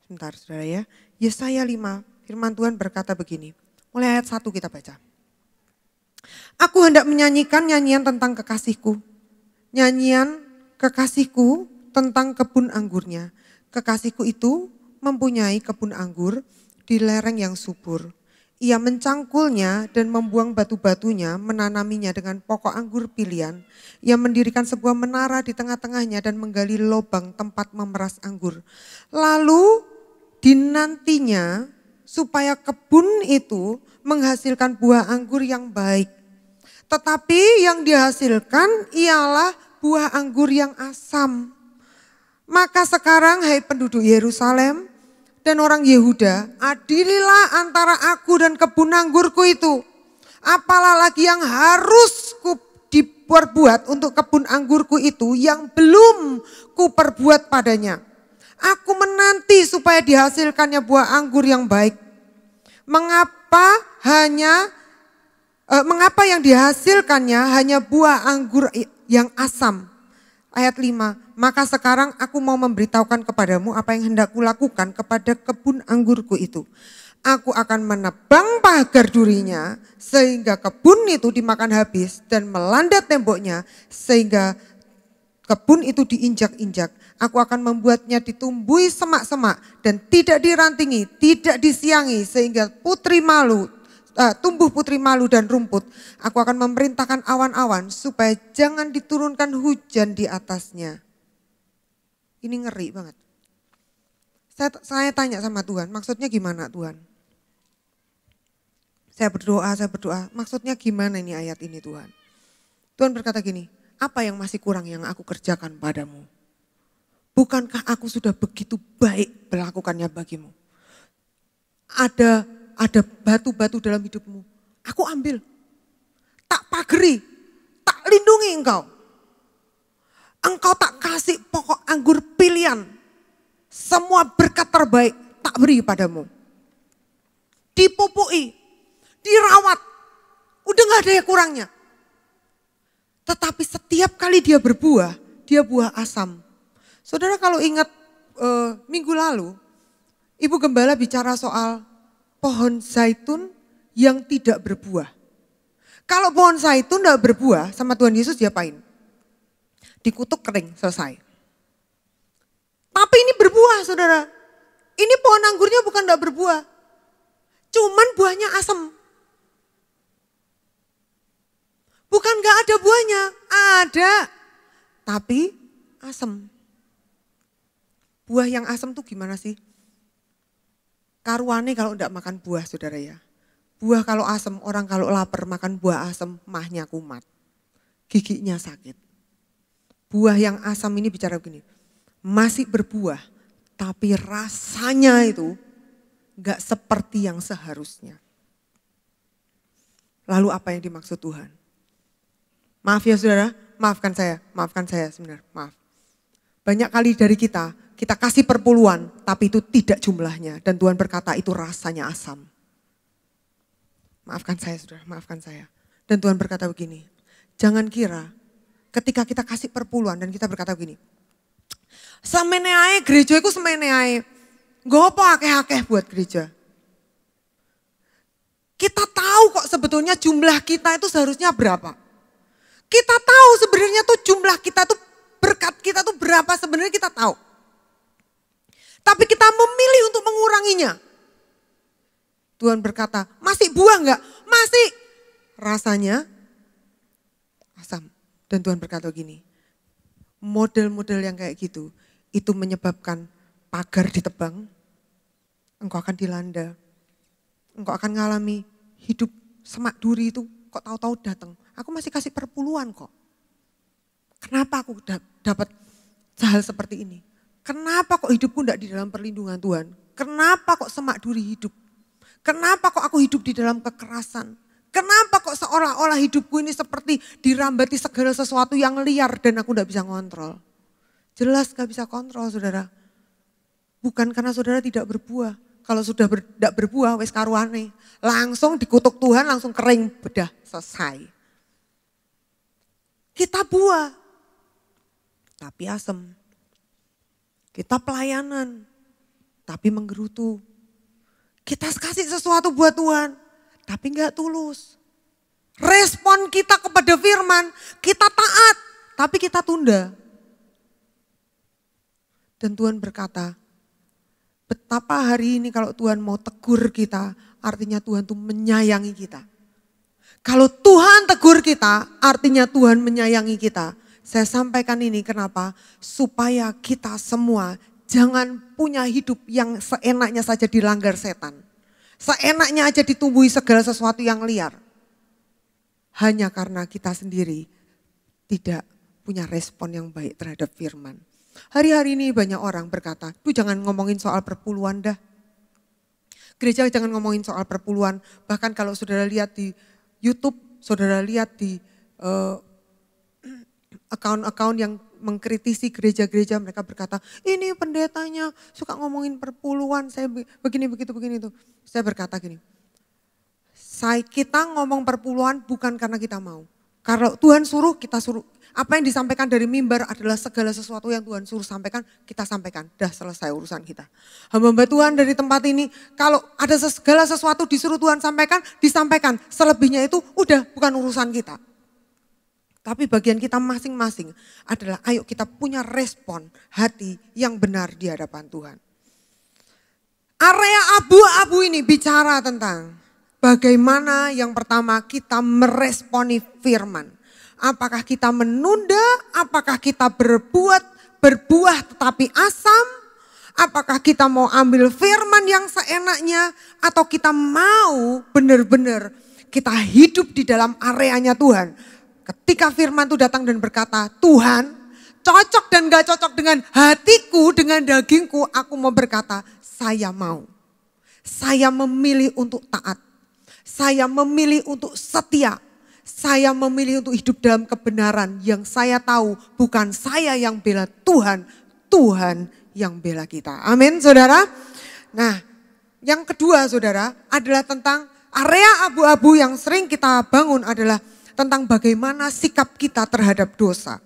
Sebentar saudara ya. Yesaya 5, firman Tuhan berkata begini. Mulai ayat 1 kita baca. Aku hendak menyanyikan nyanyian tentang kekasihku. Nyanyian kekasihku tentang kebun anggurnya. Kekasihku itu mempunyai kebun anggur di lereng yang subur. Ia mencangkulnya dan membuang batu-batunya, menanaminya dengan pokok anggur pilihan. Ia mendirikan sebuah menara di tengah-tengahnya dan menggali lubang tempat memeras anggur. Lalu dinantinya supaya kebun itu menghasilkan buah anggur yang baik. Tetapi yang dihasilkan ialah buah anggur yang asam. Maka sekarang hai penduduk Yerusalem dan orang Yehuda, adililah antara aku dan kebun anggurku itu. Apalah lagi yang harus ku diperbuat untuk kebun anggurku itu yang belum ku perbuat padanya. Aku menanti supaya dihasilkannya buah anggur yang baik. Mengapa yang dihasilkannya hanya buah anggur yang asam? Ayat 5, maka sekarang aku mau memberitahukan kepadamu apa yang hendak kulakukan kepada kebun anggurku itu. Aku akan menebang pagar durinya sehingga kebun itu dimakan habis dan melanda temboknya sehingga kebun itu diinjak-injak. Aku akan membuatnya ditumbuhi semak-semak dan tidak dirantingi, tidak disiangi sehingga tumbuh putri malu dan rumput. Aku akan memerintahkan awan-awan supaya jangan diturunkan hujan di atasnya. Ini ngeri banget. Saya tanya sama Tuhan, maksudnya gimana Tuhan? Saya berdoa, maksudnya gimana ini ayat ini Tuhan? Tuhan berkata gini, apa yang masih kurang yang aku kerjakan padamu? Bukankah aku sudah begitu baik melakukannya bagimu? Ada batu-batu dalam hidupmu, aku ambil, tak pageri, tak lindungi engkau. Engkau tak kasih pokok anggur pilihan, semua berkat terbaik tak beri padamu. Dipupui, dirawat, udah gak ada yang kurangnya. Tetapi setiap kali dia berbuah, dia buah asam. Saudara kalau ingat minggu lalu, Ibu Gembala bicara soal pohon zaitun yang tidak berbuah. Kalau pohon zaitun tidak berbuah sama Tuhan Yesus diapain? Dikutuk kering, selesai. Tapi ini berbuah saudara. Ini pohon anggurnya bukan tidak berbuah. Cuman buahnya asam. Bukan gak ada buahnya, ada. Tapi asam. Buah yang asam tuh gimana sih? Karuane kalau enggak makan buah saudara ya. Buah kalau asam, orang kalau lapar makan buah asam mahnya kumat. Giginya sakit. Buah yang asam ini bicara begini. Masih berbuah tapi rasanya itu enggak seperti yang seharusnya. Lalu apa yang dimaksud Tuhan? Maaf ya saudara, maafkan saya sebenarnya, maaf. Banyak kali dari kita kasih perpuluhan, tapi itu tidak jumlahnya. Dan Tuhan berkata itu rasanya asam. Maafkan saya saudara, maafkan saya. Dan Tuhan berkata begini, jangan kira ketika kita kasih perpuluhan dan kita berkata begini, semene ae gereja itu semene ae. Nggopo akeh-akeh buat gereja. Kita tahu kok sebetulnya jumlah kita itu seharusnya berapa. Kita tahu sebenarnya tuh jumlah kita tuh berkat kita tuh berapa sebenarnya kita tahu. Tapi kita memilih untuk menguranginya. Tuhan berkata, masih buah enggak? Masih. Rasanya asam. Dan Tuhan berkata gini, model-model yang kayak gitu, itu menyebabkan pagar ditebang, engkau akan dilanda. Engkau akan ngalami hidup semak duri itu kok tahu-tahu datang. Aku masih kasih perpuluhan kok. Kenapa aku dapat hal seperti ini? Kenapa kok hidupku tidak di dalam perlindungan Tuhan? Kenapa kok semak duri hidup? Kenapa kok aku hidup di dalam kekerasan? Kenapa kok seolah-olah hidupku ini seperti dirambati segala sesuatu yang liar dan aku tidak bisa kontrol? Jelas gak bisa kontrol saudara. Bukan karena saudara tidak berbuah. Kalau sudah tidak berbuah, wes karuane. Langsung dikutuk Tuhan, langsung kering, bedah, selesai. Kita buah, tapi asem. Kita pelayanan, tapi menggerutu. Kita kasih sesuatu buat Tuhan, tapi enggak tulus. Respon kita kepada firman, kita taat, tapi kita tunda. Dan Tuhan berkata, betapa hari ini kalau Tuhan mau tegur kita, artinya Tuhan tuh menyayangi kita. Kalau Tuhan tegur kita, artinya Tuhan menyayangi kita. Saya sampaikan ini kenapa? Supaya kita semua jangan punya hidup yang seenaknya saja dilanggar setan. Seenaknya aja ditumbuhi segala sesuatu yang liar. Hanya karena kita sendiri tidak punya respon yang baik terhadap firman. Hari-hari ini banyak orang berkata, "Duh jangan ngomongin soal perpuluhan dah. Gereja jangan ngomongin soal perpuluhan." Bahkan kalau saudara lihat di YouTube, saudara lihat di akun-akun yang mengkritisi gereja-gereja, mereka berkata, "Ini pendetanya suka ngomongin perpuluhan, saya begini, begitu, begini itu." Saya berkata gini, kita ngomong perpuluhan bukan karena kita mau. Kalau Tuhan suruh, kita suruh. Apa yang disampaikan dari mimbar adalah segala sesuatu yang Tuhan suruh sampaikan, kita sampaikan. Dah selesai urusan kita. Hamba Tuhan dari tempat ini, kalau ada segala sesuatu disuruh Tuhan sampaikan, disampaikan. Selebihnya itu udah bukan urusan kita. Tapi bagian kita masing-masing adalah ayo kita punya respon hati yang benar di hadapan Tuhan. Area abu-abu ini bicara tentang bagaimana yang pertama kita meresponi firman. Apakah kita menunda, apakah kita berbuah tetapi asam, apakah kita mau ambil firman yang seenaknya, atau kita mau benar-benar kita hidup di dalam areanya Tuhan. Ketika firman itu datang dan berkata, Tuhan cocok dan gak cocok dengan hatiku, dengan dagingku, aku mau berkata, saya mau. Saya memilih untuk taat. Saya memilih untuk setia. Saya memilih untuk hidup dalam kebenaran yang saya tahu bukan saya yang bela Tuhan, Tuhan yang bela kita. Amin saudara. Nah yang kedua saudara adalah tentang area abu-abu yang sering kita bangun adalah tentang bagaimana sikap kita terhadap dosa.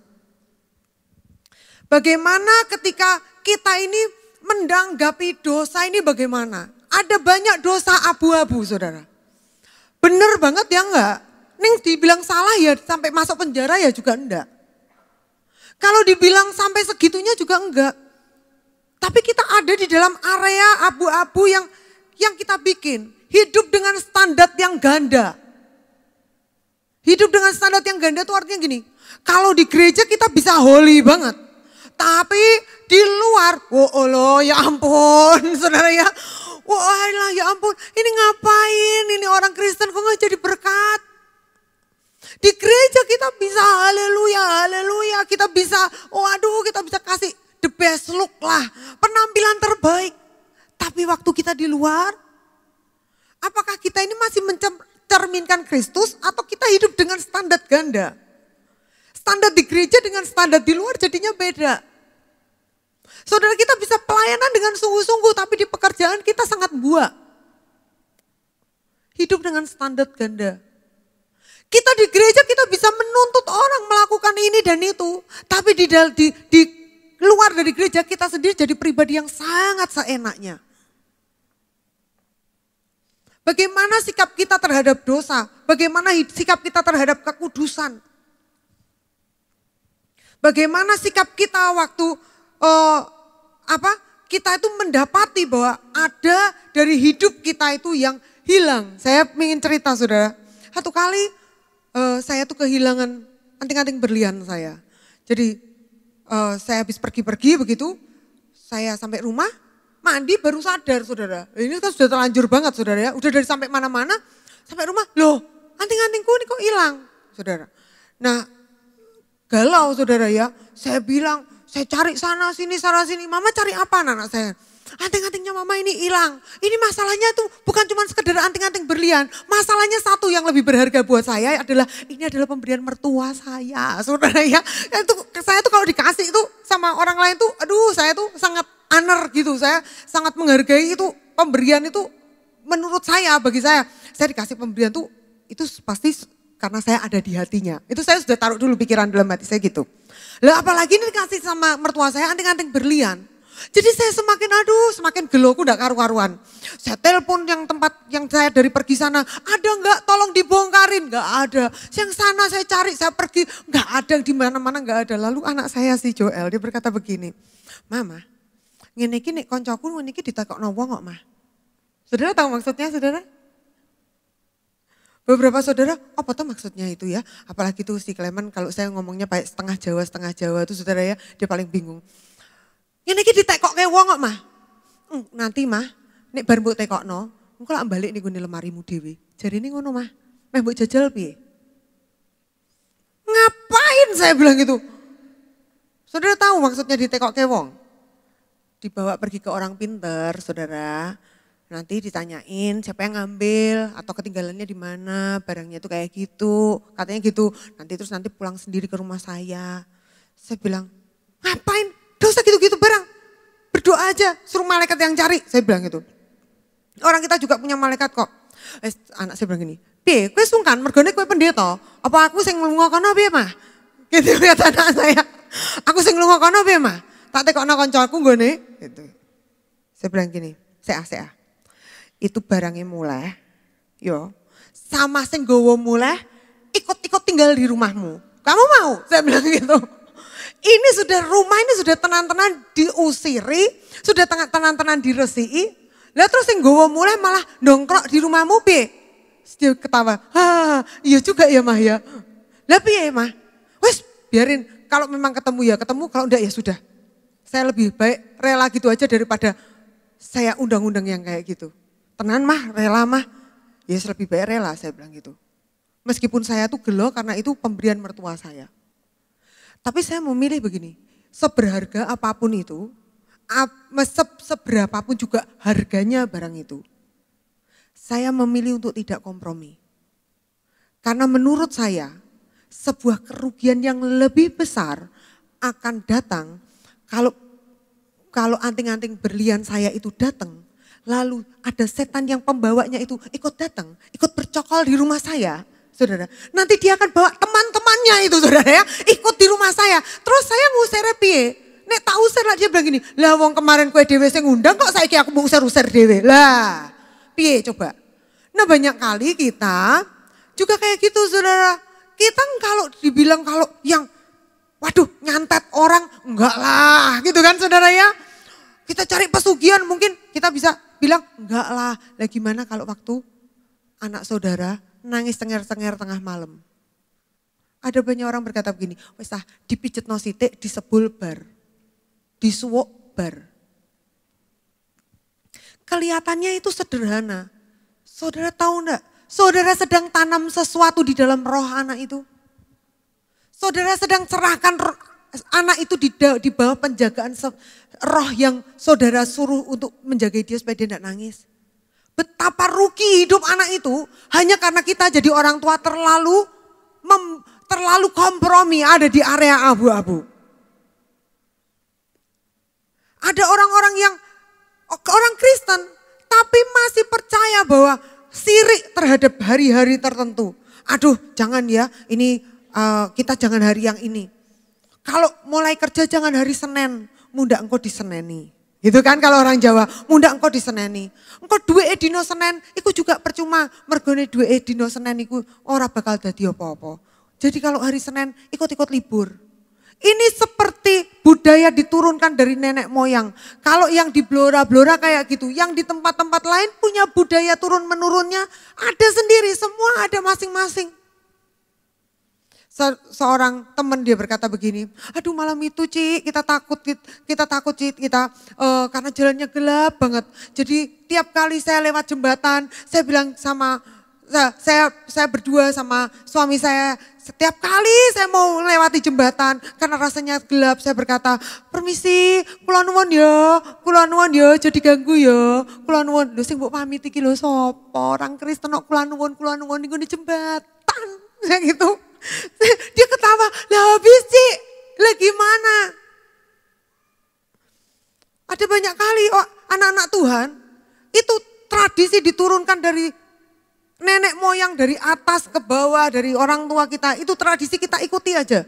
Bagaimana ketika kita ini menanggapi dosa ini bagaimana? Ada banyak dosa abu-abu saudara. Bener banget ya enggak? Ning dibilang salah ya sampai masuk penjara ya juga enggak. Kalau dibilang sampai segitunya juga enggak. Tapi kita ada di dalam area abu-abu yang kita bikin. Hidup dengan standar yang ganda. Hidup dengan standar yang ganda itu artinya gini. Kalau di gereja kita bisa holy banget. Tapi di luar, oh ya ampun saudara ya. Wah ya ampun ini ngapain ini orang Kristen kok gak jadi berkat. Di gereja kita bisa haleluya, kita bisa, kita bisa kasih the best look lah, penampilan terbaik. Tapi waktu kita di luar, apakah kita ini masih mencerminkan Kristus atau kita hidup dengan standar ganda? Standar di gereja dengan standar di luar jadinya beda. Saudara kita bisa pelayanan dengan sungguh-sungguh tapi di pekerjaan kita sangat buah. Hidup dengan standar ganda. Kita di gereja kita bisa menuntut orang melakukan ini dan itu. Tapi di luar dari gereja kita sendiri jadi pribadi yang sangat seenaknya. Bagaimana sikap kita terhadap dosa? Bagaimana sikap kita terhadap kekudusan? Bagaimana sikap kita waktu kita itu mendapati bahwa ada dari hidup kita itu yang hilang. Saya ingin cerita saudara. Satu kali saya tuh kehilangan anting-anting berlian saya. Jadi saya habis pergi-pergi begitu, saya sampai rumah, mandi baru sadar saudara. Ini kan sudah terlanjur banget saudara ya. Udah dari sampai mana-mana, sampai rumah, loh anting-antingku ini kok hilang saudara. Nah galau saudara ya, saya bilang, saya cari sana sini, mama cari apa anak saya? Anting-antingnya mama ini hilang. Ini masalahnya tuh bukan cuma sekedar anting-anting berlian. Masalahnya satu yang lebih berharga buat saya adalah, ini adalah pemberian mertua saya saudara ya. Saya tuh kalau dikasih itu sama orang lain tuh, aduh saya tuh sangat honor gitu. Saya sangat menghargai itu pemberian itu menurut saya, bagi saya dikasih pemberian tuh itu pasti karena saya ada di hatinya. Itu saya sudah taruh dulu pikiran dalam hati saya gitu. Lah apalagi ini dikasih sama mertua saya anting-anting berlian. Jadi saya semakin geloku gak karu-karuan. Saya telepon yang tempat yang saya dari pergi sana, ada enggak tolong dibongkarin? Enggak ada. Yang sana saya cari, saya pergi, enggak ada, di mana-mana enggak ada. Lalu anak saya si Joel, dia berkata begini, Mama, ngene iki nek koncoku ngene iki ditakokno wong kok, Mah. Saudara tahu maksudnya, saudara? Beberapa saudara, apa tuh maksudnya itu ya? Apalagi tuh si Clement kalau saya ngomongnya pakai setengah Jawa itu saudara ya, dia paling bingung. Ini iki ditekokke wong kok, Mah. Nanti Mah, nek bar mbok tekokno, engko lak balik niku lemarimu dhewe. Jarine ngono, Mah. Meh mbok jajal piye? Ngapain saya bilang gitu? Saudara tahu maksudnya ditekokke wong? Dibawa pergi ke orang pinter, saudara. Nanti ditanyain siapa yang ngambil atau ketinggalannya di mana, barangnya itu kayak gitu, katanya gitu. Nanti pulang sendiri ke rumah saya. Saya bilang, ngapain? Dosa gitu-gitu barang. Berdoa aja, suruh malaikat yang cari. Saya bilang gitu. Orang kita juga punya malaikat kok. Anak saya bilang gini, piye, kowe sungkan mergone kowe pendeta, apa aku sing lunga kono piye, Mah? Gitu kata anak saya. Aku sing lunga kono piye, Mah? Tak tekokno kancaku nggone gitu. Saya bilang gini, saya itu barangnya mulai, yo, sama sing gowo mulai, ikut-ikut tinggal di rumahmu. Kamu mau? Saya bilang gitu. Ini sudah rumah ini sudah tenan-tenan diusiri, sudah tenan-tenan diresiki. Lah terus sing gowo mulai malah dongkrok di rumahmu piye? Dia ketawa. Iya juga ya Mah ya. Lah piye Mah? Wes biarin, kalau memang ketemu ya ketemu, kalau enggak ya sudah. Saya lebih baik rela gitu aja daripada saya undang-undang yang kayak gitu. Tenan Mah, rela Mah. Ya lebih baik rela saya bilang gitu. Meskipun saya tuh gelo karena itu pemberian mertua saya. Tapi saya memilih begini, seberharga apapun itu, seberapapun juga harganya barang itu. Saya memilih untuk tidak kompromi. Karena menurut saya, sebuah kerugian yang lebih besar akan datang kalau anting-anting berlian saya itu datang. Lalu ada setan yang pembawanya itu ikut datang, ikut bercokol di rumah saya, saudara. Nanti dia akan bawa teman-temannya itu, saudara ya, ikut di rumah saya. Terus saya ngusir piye? Nek tak usir lah, dia bilang gini, lah wong kemarin kue dewe sing ngundang kok saiki aku mau usir-usir dewe. Lah, piye coba? Nah banyak kali kita juga kayak gitu, saudara. Kita kalau dibilang kalau yang, waduh nyantet orang, enggak lah gitu kan saudara ya. Kita cari pesugihan mungkin kita bisa bilang enggak lah. Lah gimana kalau waktu anak saudara nangis tenger-tenger tengah malam. Ada banyak orang berkata begini, wes dipijet no sitik, disebul bar, disuwuk bar. Kelihatannya itu sederhana. Saudara tahu enggak? Saudara sedang tanam sesuatu di dalam roh anak itu. Saudara sedang cerahkan anak itu di bawah penjagaan roh yang saudara suruh untuk menjaga dia supaya dia tidak nangis. Betapa rugi hidup anak itu hanya karena kita jadi orang tua terlalu kompromi ada di area abu-abu. Ada orang-orang yang orang Kristen tapi masih percaya bahwa sirik terhadap hari-hari tertentu. Aduh jangan ya ini kita jangan hari yang ini. Kalau mulai kerja jangan hari Senin, mudah engkau diseneni. Gitu kan kalau orang Jawa, munda engkau diseneni. Engkau duwe dino Senin, iku juga percuma. Mergone duwe dino Senin iku ora bakal dadi apa-apa. Jadi kalau hari Senin ikut-ikut libur. Ini seperti budaya diturunkan dari nenek moyang. Kalau yang di Blora-Blora kayak gitu, yang di tempat-tempat lain punya budaya turun-menurunnya ada sendiri, semua ada masing-masing. Seorang teman dia berkata begini, aduh malam itu Ci kita takut Ci karena jalannya gelap banget. Jadi tiap kali saya lewat jembatan saya bilang sama saya berdua sama suami saya, setiap kali saya mau lewati jembatan karena rasanya gelap saya berkata, permisi kula nuwun ya jadi ganggu ya kula nuwun. Lho sing mbok pamit iki lho sapa? Orang Kristen kok kula nuwun niku di jembatan. Saya gitu. Dia ketawa, lah habis Cik, lah gimana? Ada banyak kali anak-anak Tuhan, itu tradisi diturunkan dari nenek moyang, dari atas ke bawah, dari orang tua kita, itu tradisi kita ikuti aja.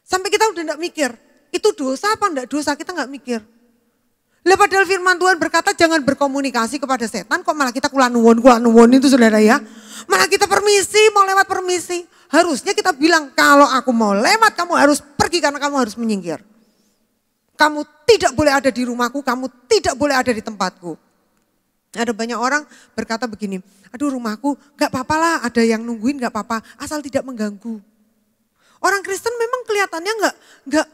Sampai kita udah gak mikir, itu dosa apa enggak dosa, kita gak mikir. Lah padahal firman Tuhan berkata jangan berkomunikasi kepada setan, kok malah kita kulanuwun itu saudara ya. Malah kita permisi, mau lewat permisi. Harusnya kita bilang kalau aku mau lewat kamu harus pergi karena kamu harus menyingkir. Kamu tidak boleh ada di rumahku, kamu tidak boleh ada di tempatku. Ada banyak orang berkata begini, aduh rumahku gak apa-apa lah ada yang nungguin gak apa-apa asal tidak mengganggu. Orang Kristen memang kelihatannya gak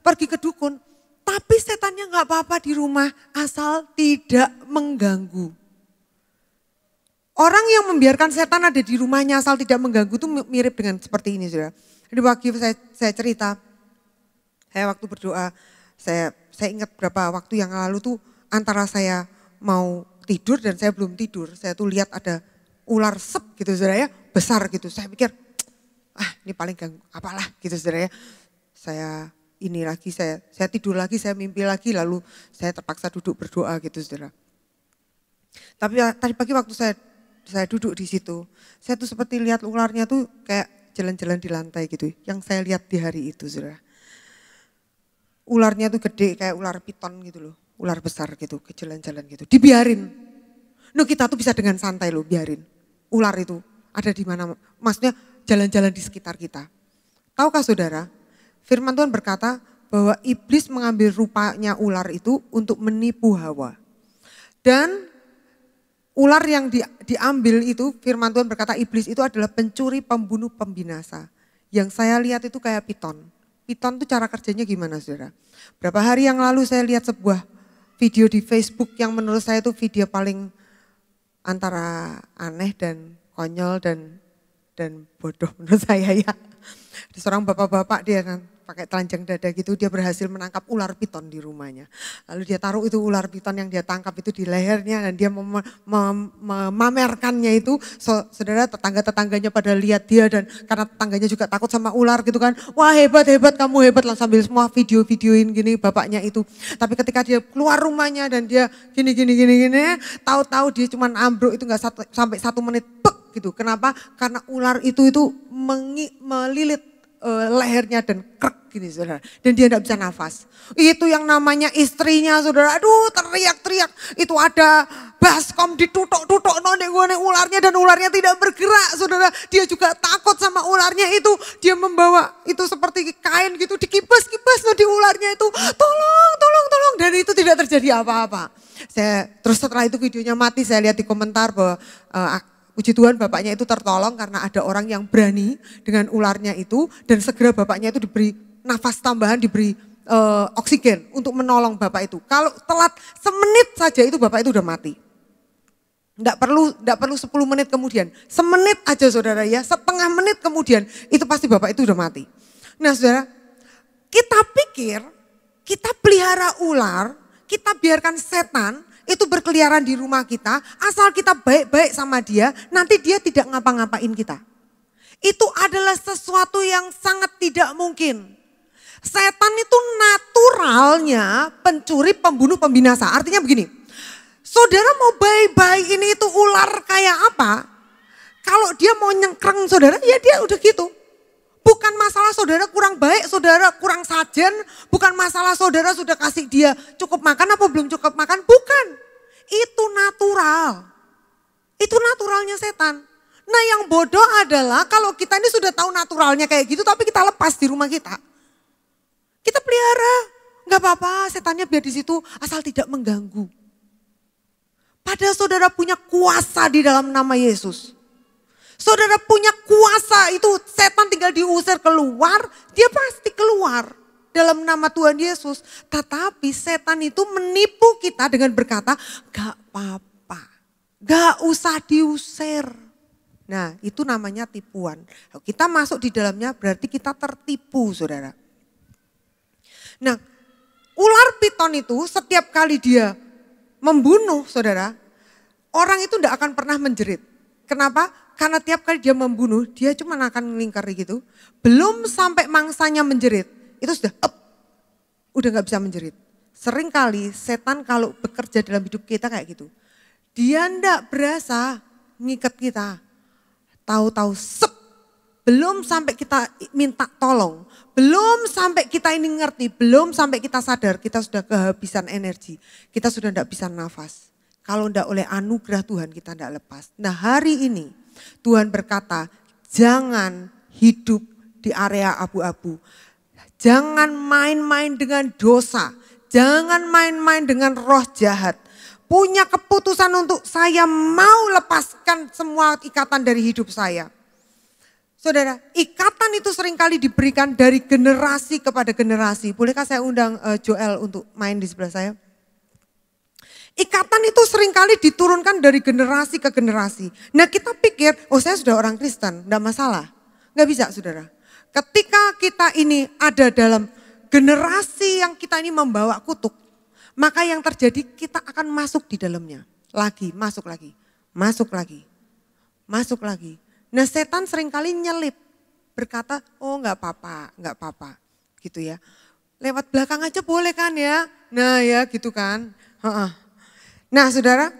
pergi ke dukun. Tapi setannya gak apa-apa di rumah asal tidak mengganggu. Orang yang membiarkan setan ada di rumahnya asal tidak mengganggu itu mirip dengan seperti ini saudara. Jadi waktu saya cerita, saya waktu berdoa, saya ingat berapa waktu yang lalu tuh antara saya mau tidur dan saya belum tidur. Saya tuh lihat ada ular sep gitu saudara ya, besar gitu. Saya pikir, ini paling ganggu, apalah gitu saudara ya. Saya tidur lagi, saya mimpi lagi lalu saya terpaksa duduk berdoa gitu saudara. Tapi tadi pagi waktu saya duduk di situ, saya tuh seperti lihat ularnya tuh kayak jalan-jalan di lantai gitu. Yang saya lihat di hari itu, saudara. Ularnya tuh gede kayak ular piton gitu loh, ular besar gitu, ke jalan-jalan gitu. Dibiarin. Kita tuh bisa dengan santai loh, biarin. Ular itu ada di mana, maksudnya jalan-jalan di sekitar kita. Tahukah saudara, firman Tuhan berkata bahwa iblis mengambil rupanya ular itu untuk menipu Hawa. Dan ular yang diambil itu, firman Tuhan berkata iblis itu adalah pencuri, pembunuh, pembinasa. Yang saya lihat itu kayak piton. Piton itu cara kerjanya gimana saudara? Berapa hari yang lalu saya lihat sebuah video di Facebook yang menurut saya itu video paling antara aneh dan konyol dan bodoh menurut saya ya. Ada seorang bapak-bapak dia kan pakai telanjang dada gitu, dia berhasil menangkap ular piton di rumahnya. Lalu dia taruh itu ular piton yang dia tangkap itu di lehernya dan dia memamerkannya itu. Saudara tetangga-tetangganya pada lihat dia dan karena tetangganya juga takut sama ular gitu kan. Wah hebat kamu hebat lah sambil semua videoin gini bapaknya itu. Tapi ketika dia keluar rumahnya dan dia gini, tahu-tahu dia cuma ambruk itu gak sampai 1 menit pek gitu. Kenapa? Karena ular itu melilit lehernya dan krek gini saudara. Dan dia tidak bisa nafas. Itu yang namanya istrinya saudara. Aduh teriak-teriak. Itu ada baskom ditutok-tutok noneng-noneng ularnya dan ularnya tidak bergerak saudara. Dia juga takut sama ularnya itu. Dia membawa itu seperti kain gitu dikibas-kibas di ularnya itu. Tolong. Dan itu tidak terjadi apa-apa. Terus setelah itu videonya mati saya lihat di komentar bahwa puji Tuhan bapaknya itu tertolong karena ada orang yang berani dengan ularnya itu dan segera bapaknya itu diberi nafas tambahan, diberi oksigen untuk menolong bapak itu. Kalau telat semenit saja itu bapak itu udah mati. Enggak perlu 10 menit kemudian, semenit aja saudara ya, setengah menit kemudian itu pasti bapak itu udah mati. Nah saudara, kita pikir kita pelihara ular, kita biarkan setan itu berkeliaran di rumah kita, asal kita baik-baik sama dia, nanti dia tidak ngapa-ngapain kita. Itu adalah sesuatu yang sangat tidak mungkin. Setan itu naturalnya pencuri, pembunuh, pembinasa. Artinya begini, saudara mau baik-baik ini itu ular kayak apa? Kalau dia mau nyengkreng saudara, ya dia udah gitu. Bukan masalah saudara kurang baik, saudara kurang sajen, bukan masalah saudara sudah kasih dia cukup makan apa belum cukup makan, bukan. Itu natural. Itu naturalnya setan. Nah yang bodoh adalah kalau kita ini sudah tahu naturalnya kayak gitu tapi kita lepas di rumah kita. Kita pelihara, gak apa-apa setannya biar di situ asal tidak mengganggu. Padahal saudara punya kuasa di dalam nama Yesus. Saudara punya kuasa itu setan tinggal diusir keluar, dia pasti keluar dalam nama Tuhan Yesus. Tetapi setan itu menipu kita dengan berkata gak apa-apa, gak usah diusir. Nah itu namanya tipuan. Kita masuk di dalamnya berarti kita tertipu saudara. Nah ular piton itu setiap kali dia membunuh saudara, orang itu tidak akan pernah menjerit. Kenapa? Karena tiap kali dia membunuh, dia cuma akan melingkari gitu. Belum sampai mangsanya menjerit, itu sudah udah gak bisa menjerit. Seringkali setan kalau bekerja dalam hidup kita kayak gitu. Dia ndak berasa ngikat kita. Tahu-tahu belum sampai kita minta tolong. Belum sampai kita ini ngerti, belum sampai kita sadar, kita sudah kehabisan energi. Kita sudah ndak bisa nafas. Kalau ndak oleh anugerah Tuhan kita ndak lepas. Nah hari ini Tuhan berkata jangan hidup di area abu-abu. Jangan main-main dengan dosa. Jangan main-main dengan roh jahat. Punya keputusan untuk saya mau lepaskan semua ikatan dari hidup saya. Saudara, ikatan itu seringkali diberikan dari generasi kepada generasi. Bolehkah saya undang Joel untuk main di sebelah saya? Ikatan itu seringkali diturunkan dari generasi ke generasi. Nah kita pikir, oh saya sudah orang Kristen, enggak masalah. Enggak bisa saudara. Ketika kita ini ada dalam generasi yang kita ini membawa kutuk, maka yang terjadi kita akan masuk di dalamnya. Lagi, masuk lagi, masuk lagi, masuk lagi. Nah setan seringkali nyelip, berkata, oh enggak apa-apa, gitu ya. Lewat belakang aja boleh kan ya, nah ya gitu kan. Nah saudara,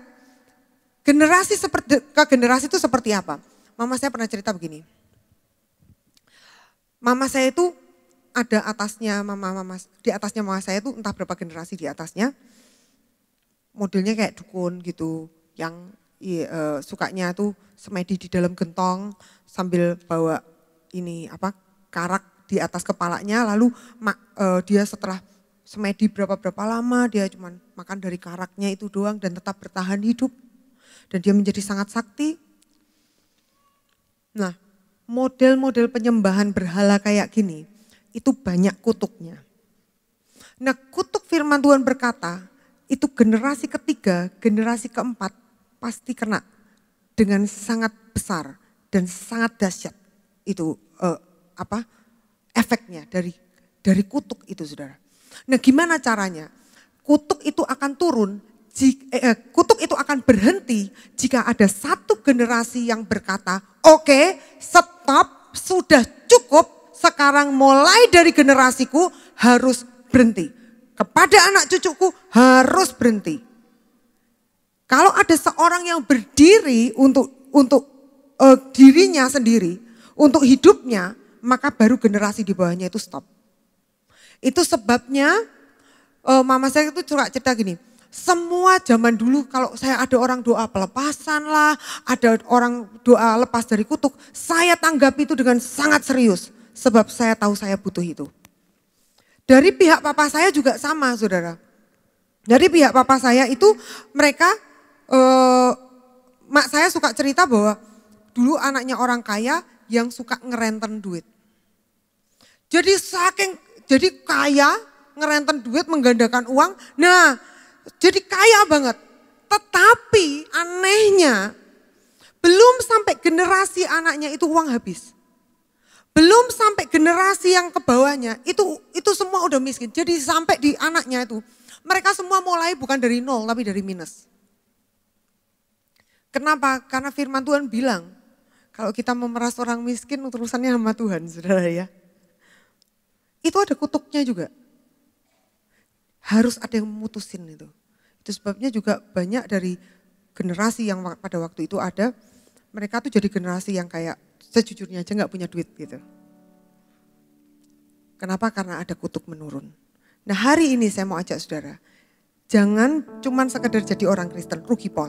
generasi ke generasi itu seperti apa? Mama saya pernah cerita begini. Mama saya itu ada atasnya di atasnya mama saya itu entah berapa generasi di atasnya. Modelnya kayak dukun gitu, yang sukanya tuh semedi di dalam gentong sambil bawa ini karak di atas kepalanya, lalu dia setelah semedi berapa lama dia cuma makan dari karaknya itu doang dan tetap bertahan hidup. Dan dia menjadi sangat sakti. Nah model-model penyembahan berhala kayak gini itu banyak kutuknya. Nah kutuk firman Tuhan berkata itu generasi ketiga, generasi keempat pasti kena dengan sangat besar dan sangat dahsyat itu efeknya dari kutuk itu saudara. Nah gimana caranya? Kutuk itu akan turun, kutuk itu akan berhenti jika ada satu generasi yang berkata, oke, stop, sudah cukup, sekarang mulai dari generasiku harus berhenti. Kepada anak cucuku harus berhenti. Kalau ada seorang yang berdiri untuk dirinya sendiri, untuk hidupnya, maka baru generasi di bawahnya itu stop. Itu sebabnya mama saya itu cerita gini, semua zaman dulu kalau saya ada orang doa pelepasan lah, ada orang doa lepas dari kutuk, saya tanggapi itu dengan sangat serius. Sebab saya tahu saya butuh itu. Dari pihak papa saya juga sama saudara. Dari pihak papa saya itu mereka, mak saya suka cerita bahwa dulu anaknya orang kaya yang suka ngerenten duit. Jadi kaya, ngerenten duit, menggandakan uang. Nah, jadi kaya banget. Tetapi anehnya, belum sampai generasi anaknya itu uang habis. Belum sampai generasi yang ke bawahnya, itu semua udah miskin. Jadi sampai di anaknya itu, mereka semua mulai bukan dari nol tapi dari minus. Kenapa? Karena firman Tuhan bilang, kalau kita memeras orang miskin urusannya sama Tuhan, saudara ya. Itu ada kutuknya juga. Harus ada yang memutusin itu. Itu sebabnya juga banyak dari generasi yang pada waktu itu ada, mereka tuh jadi generasi yang kayak sejujurnya aja gak punya duit gitu. Kenapa? Karena ada kutuk menurun. Nah hari ini saya mau ajak saudara, jangan cuman sekedar jadi orang Kristen, rugi pol.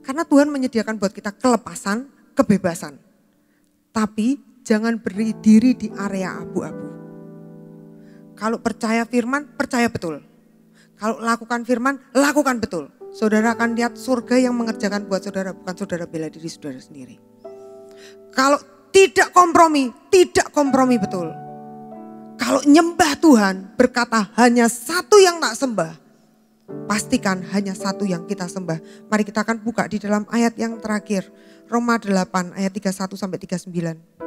Karena Tuhan menyediakan buat kita kelepasan, kebebasan. Tapi jangan berdiri di area abu-abu. Kalau percaya firman, percaya betul. Kalau lakukan firman, lakukan betul. Saudara akan lihat surga yang mengerjakan buat saudara, bukan saudara bela diri saudara sendiri. Kalau tidak kompromi betul. Kalau nyembah Tuhan berkata hanya satu yang tak sembah, pastikan hanya satu yang kita sembah. Mari kita akan buka di dalam ayat yang terakhir. Roma 8 ayat 31 sampai 39.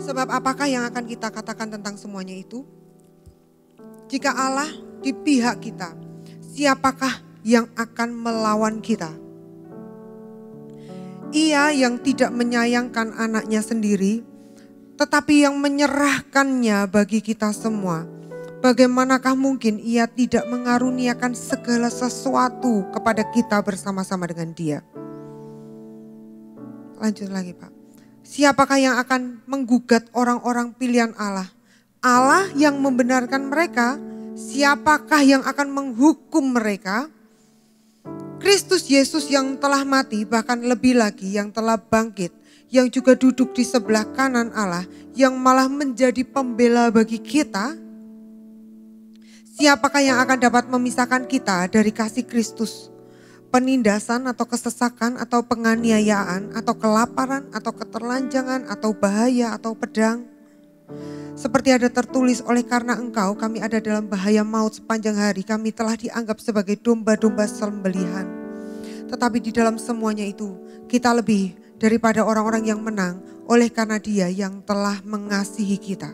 Sebab apakah yang akan kita katakan tentang semuanya itu? Jika Allah di pihak kita, siapakah yang akan melawan kita? Ia yang tidak menyayangkan anaknya sendiri, tetapi yang menyerahkannya bagi kita semua. Bagaimanakah mungkin ia tidak mengaruniakan segala sesuatu kepada kita bersama-sama dengan Dia? Lanjut lagi Pak. Siapakah yang akan menggugat orang-orang pilihan Allah? Allah yang membenarkan mereka, siapakah yang akan menghukum mereka? Kristus Yesus yang telah mati, bahkan lebih lagi yang telah bangkit, yang juga duduk di sebelah kanan Allah, yang malah menjadi pembela bagi kita. Siapakah yang akan dapat memisahkan kita dari kasih Kristus? Penindasan atau kesesakan atau penganiayaan atau kelaparan atau keterlanjangan atau bahaya atau pedang. Seperti ada tertulis, oleh karena engkau kami ada dalam bahaya maut sepanjang hari, kami telah dianggap sebagai domba-domba sembelihan. Tetapi di dalam semuanya itu kita lebih daripada orang-orang yang menang oleh karena Dia yang telah mengasihi kita.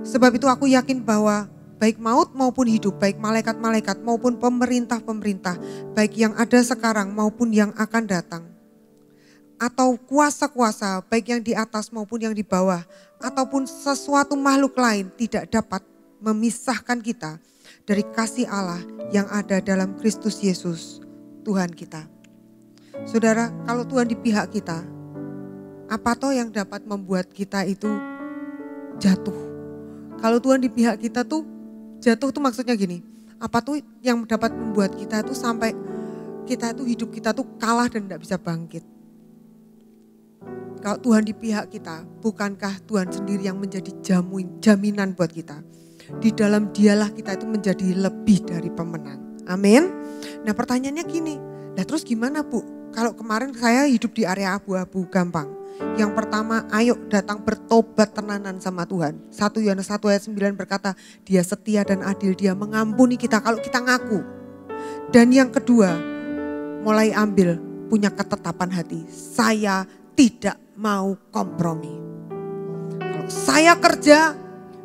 Sebab itu aku yakin bahwa baik maut maupun hidup, baik malaikat-malaikat maupun pemerintah-pemerintah, baik yang ada sekarang maupun yang akan datang, atau kuasa-kuasa baik yang di atas maupun yang di bawah, ataupun sesuatu makhluk lain tidak dapat memisahkan kita dari kasih Allah yang ada dalam Kristus Yesus Tuhan kita. Saudara, kalau Tuhan di pihak kita, apa toh yang dapat membuat kita itu jatuh? Kalau Tuhan di pihak kita tuh jatuh tuh maksudnya gini, apa tuh yang dapat membuat kita tuh sampai kita tuh hidup kita tuh kalah dan tidak bisa bangkit? Kalau Tuhan di pihak kita, bukankah Tuhan sendiri yang menjadi jaminan buat kita? Di dalam Dialah kita itu menjadi lebih dari pemenang. Amin. Nah pertanyaannya gini, nah terus gimana Bu? Kalau kemarin saya hidup di area abu-abu, gampang. Yang pertama, ayo datang bertobat tenanan sama Tuhan. 1 Yohanes 1 ayat 9 berkata, Dia setia dan adil, Dia mengampuni kita kalau kita ngaku. Dan yang kedua, mulai ambil punya ketetapan hati. Saya tidak mau kompromi. Kalau saya kerja,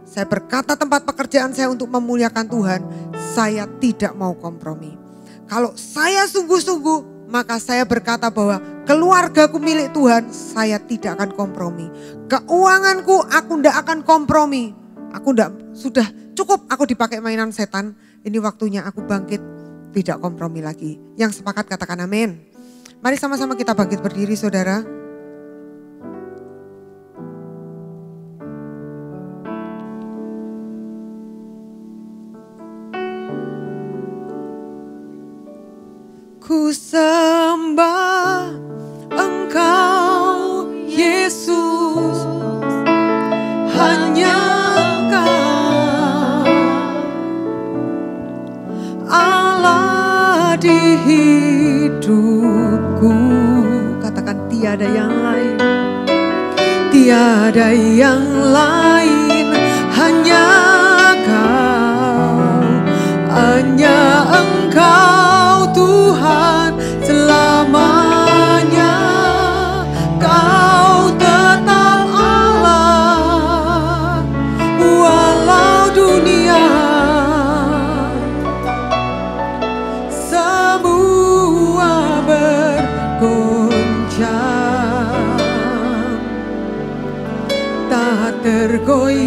saya berkata tempat pekerjaan saya untuk memuliakan Tuhan, saya tidak mau kompromi. Kalau saya sungguh-sungguh, maka saya berkata bahwa keluargaku milik Tuhan, saya tidak akan kompromi. Keuanganku, aku tidak akan kompromi. Aku tidak, sudah cukup aku dipakai mainan setan. Ini waktunya aku bangkit, tidak kompromi lagi. Yang sepakat katakan amin. Mari sama-sama kita bangkit berdiri saudara. Ku sembah Engkau Yesus, hanya Engkau Allah di hidupku. Katakan tiada yang lain, tiada yang lain, hanya Kau, hanya Engkau Tuhan selamanya. Kau tetap Allah walau dunia semua bergoncang, tak tergoyah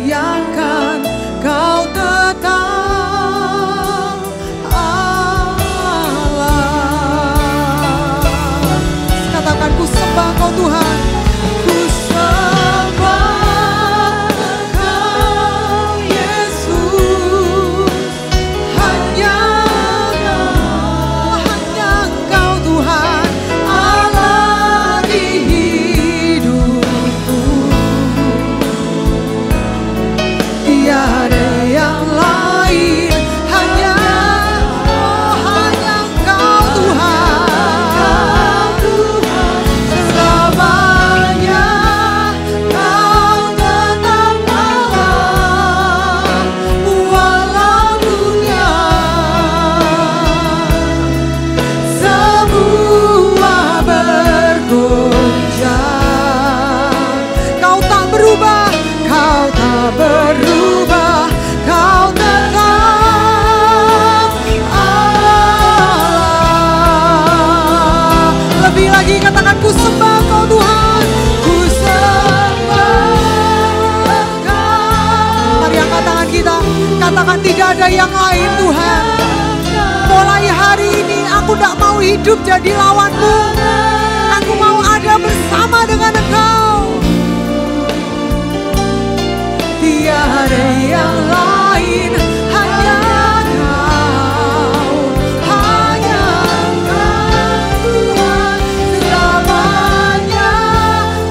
yang lain Tuhan. Mulai hari ini aku tidak mau hidup jadi lawanmu. Aku mau ada bersama dengan Engkau. Tiada yang lain, hanya Kau, hanya Engkau Tuhan selamanya.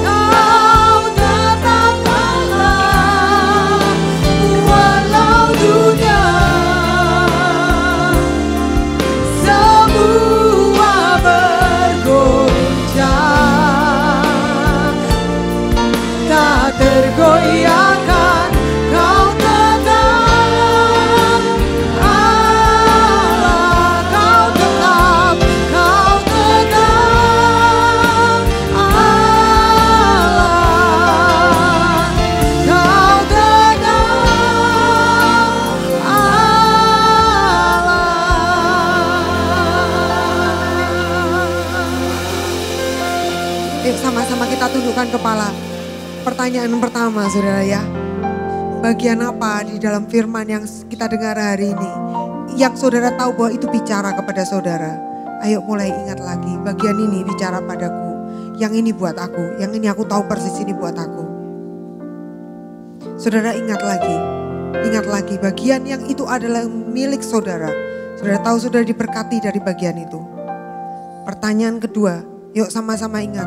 Kau tetap Allah, walau dunia semua bergoncang, tak tergoyahkan. Sama-sama kita tundukkan kepala. Pertanyaan pertama saudara ya. Bagian apa di dalam firman yang kita dengar hari ini yang saudara tahu bahwa itu bicara kepada saudara? Ayo mulai ingat lagi, bagian ini bicara padaku. Yang ini buat aku, yang ini aku tahu persis ini buat aku. Saudara ingat lagi bagian yang itu adalah milik saudara. Saudara tahu saudara diberkati dari bagian itu. Pertanyaan kedua, yuk sama-sama ingat.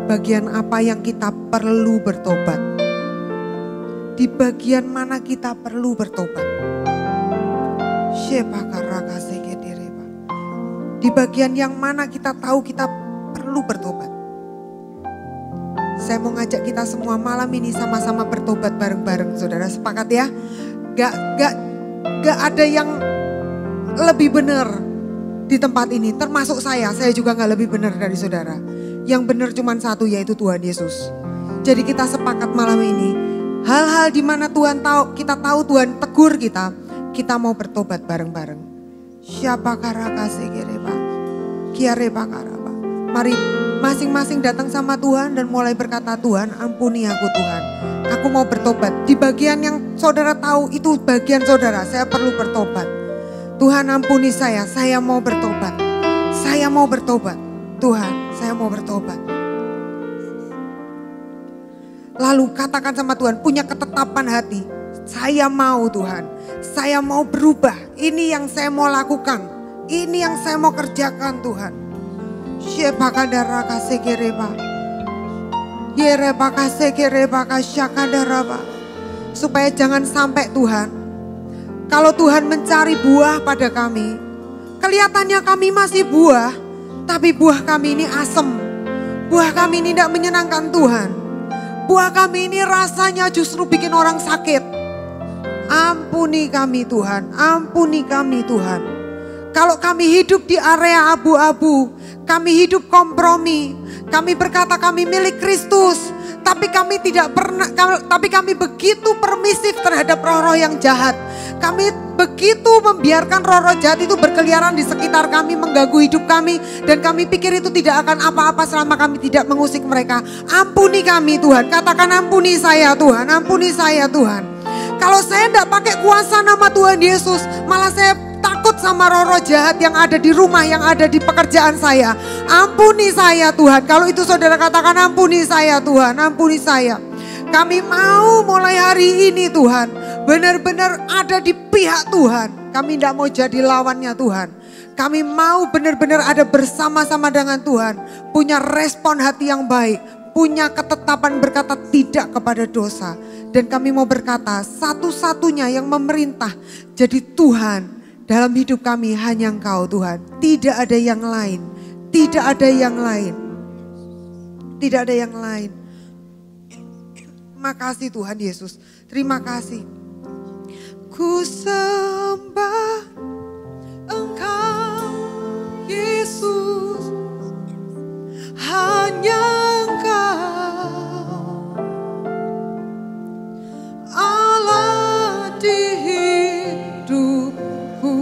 Bagian apa yang kita perlu bertobat? Di bagian mana kita perlu bertobat? Di bagian yang mana kita tahu kita perlu bertobat? Saya mau ngajak kita semua malam ini sama-sama bertobat bareng-bareng, saudara. Sepakat ya? Gak ada yang lebih benar di tempat ini, termasuk saya juga gak lebih benar dari saudara. Yang benar cuma satu, yaitu Tuhan Yesus. Jadi kita sepakat malam ini, hal-hal di mana Tuhan tahu, kita tahu Tuhan tegur kita mau bertobat bareng-bareng. Siapa karaka segereba, kiareba karaba. Mari masing-masing datang sama Tuhan dan mulai berkata, Tuhan ampuni aku Tuhan. Aku mau bertobat. Di bagian yang saudara tahu itu bagian saudara, saya perlu bertobat. Tuhan ampuni saya mau bertobat. Saya mau bertobat. Tuhan, saya mau bertobat. Lalu katakan sama Tuhan, punya ketetapan hati. Saya mau Tuhan, saya mau berubah. Ini yang saya mau lakukan. Ini yang saya mau kerjakan Tuhan. Syepakadara kasegereba. Yereba kasegereba kasyakandaraba. Supaya jangan sampai Tuhan, kalau Tuhan mencari buah pada kami, kelihatannya kami masih buah, tapi buah kami ini asem. Buah kami ini tidak menyenangkan Tuhan. Buah kami ini rasanya justru bikin orang sakit. Ampuni kami Tuhan, ampuni kami Tuhan. Kalau kami hidup di area abu-abu, kami hidup kompromi, kami berkata kami milik Kristus, tapi kami begitu permisif terhadap roh-roh yang jahat. Kami begitu membiarkan roh-roh jahat itu berkeliaran di sekitar kami, mengganggu hidup kami. Dan kami pikir itu tidak akan apa-apa selama kami tidak mengusik mereka. Ampuni kami Tuhan, katakan ampuni saya Tuhan, ampuni saya Tuhan. Kalau saya tidak pakai kuasa nama Tuhan Yesus, malah saya takut sama roh-roh jahat yang ada di rumah, yang ada di pekerjaan saya. Ampuni saya Tuhan. Kalau itu saudara katakan ampuni saya Tuhan, ampuni saya. Kami mau mulai hari ini Tuhan, benar-benar ada di pihak Tuhan. Kami tidak mau jadi lawannya Tuhan. Kami mau benar-benar ada bersama-sama dengan Tuhan. Punya respon hati yang baik. Punya ketetapan berkata tidak kepada dosa. Dan kami mau berkata satu-satunya yang memerintah jadi Tuhan dalam hidup kami hanya Engkau Tuhan. Tidak ada yang lain. Tidak ada yang lain. Tidak ada yang lain. Terima kasih Tuhan Yesus. Terima kasih. Ku sembah Engkau Yesus. Hanya Engkau Allah di hidupku.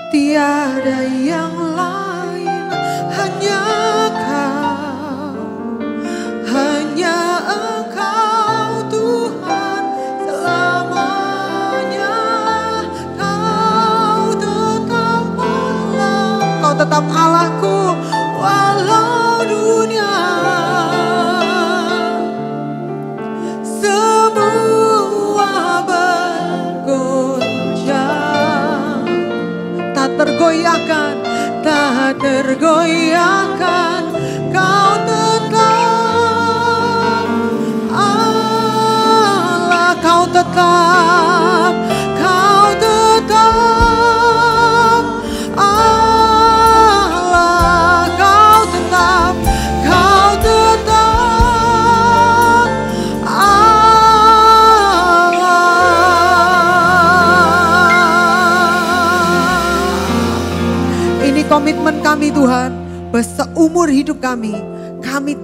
Tiada yang lain, hanya Kau, hanya Engkau Tuhan tetap Allahku walau dunia semua bergoncang. Tak tergoyahkan, tak tergoyahkan, kau tetap Allah, kau tetap Allah, kau tetap Allah. Ini komitmen kami Tuhan, bahwa seumur hidup kami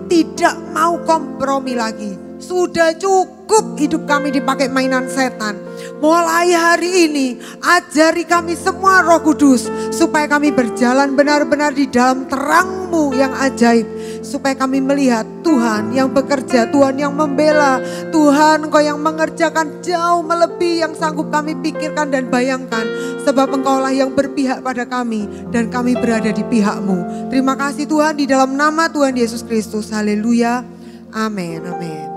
tidak mau kompromi lagi. Sudah cukup hidup kami dipakai mainan setan. Mulai hari ini ajari kami semua Roh Kudus supaya kami berjalan benar-benar di dalam terang-Mu yang ajaib. Supaya kami melihat Tuhan yang bekerja, Tuhan yang membela, Tuhan Engkau yang mengerjakan jauh melebihi yang sanggup kami pikirkan dan bayangkan. Sebab Engkaulah yang berpihak pada kami dan kami berada di pihak-Mu. Terima kasih Tuhan di dalam nama Tuhan Yesus Kristus. Haleluya. Amin. Amin.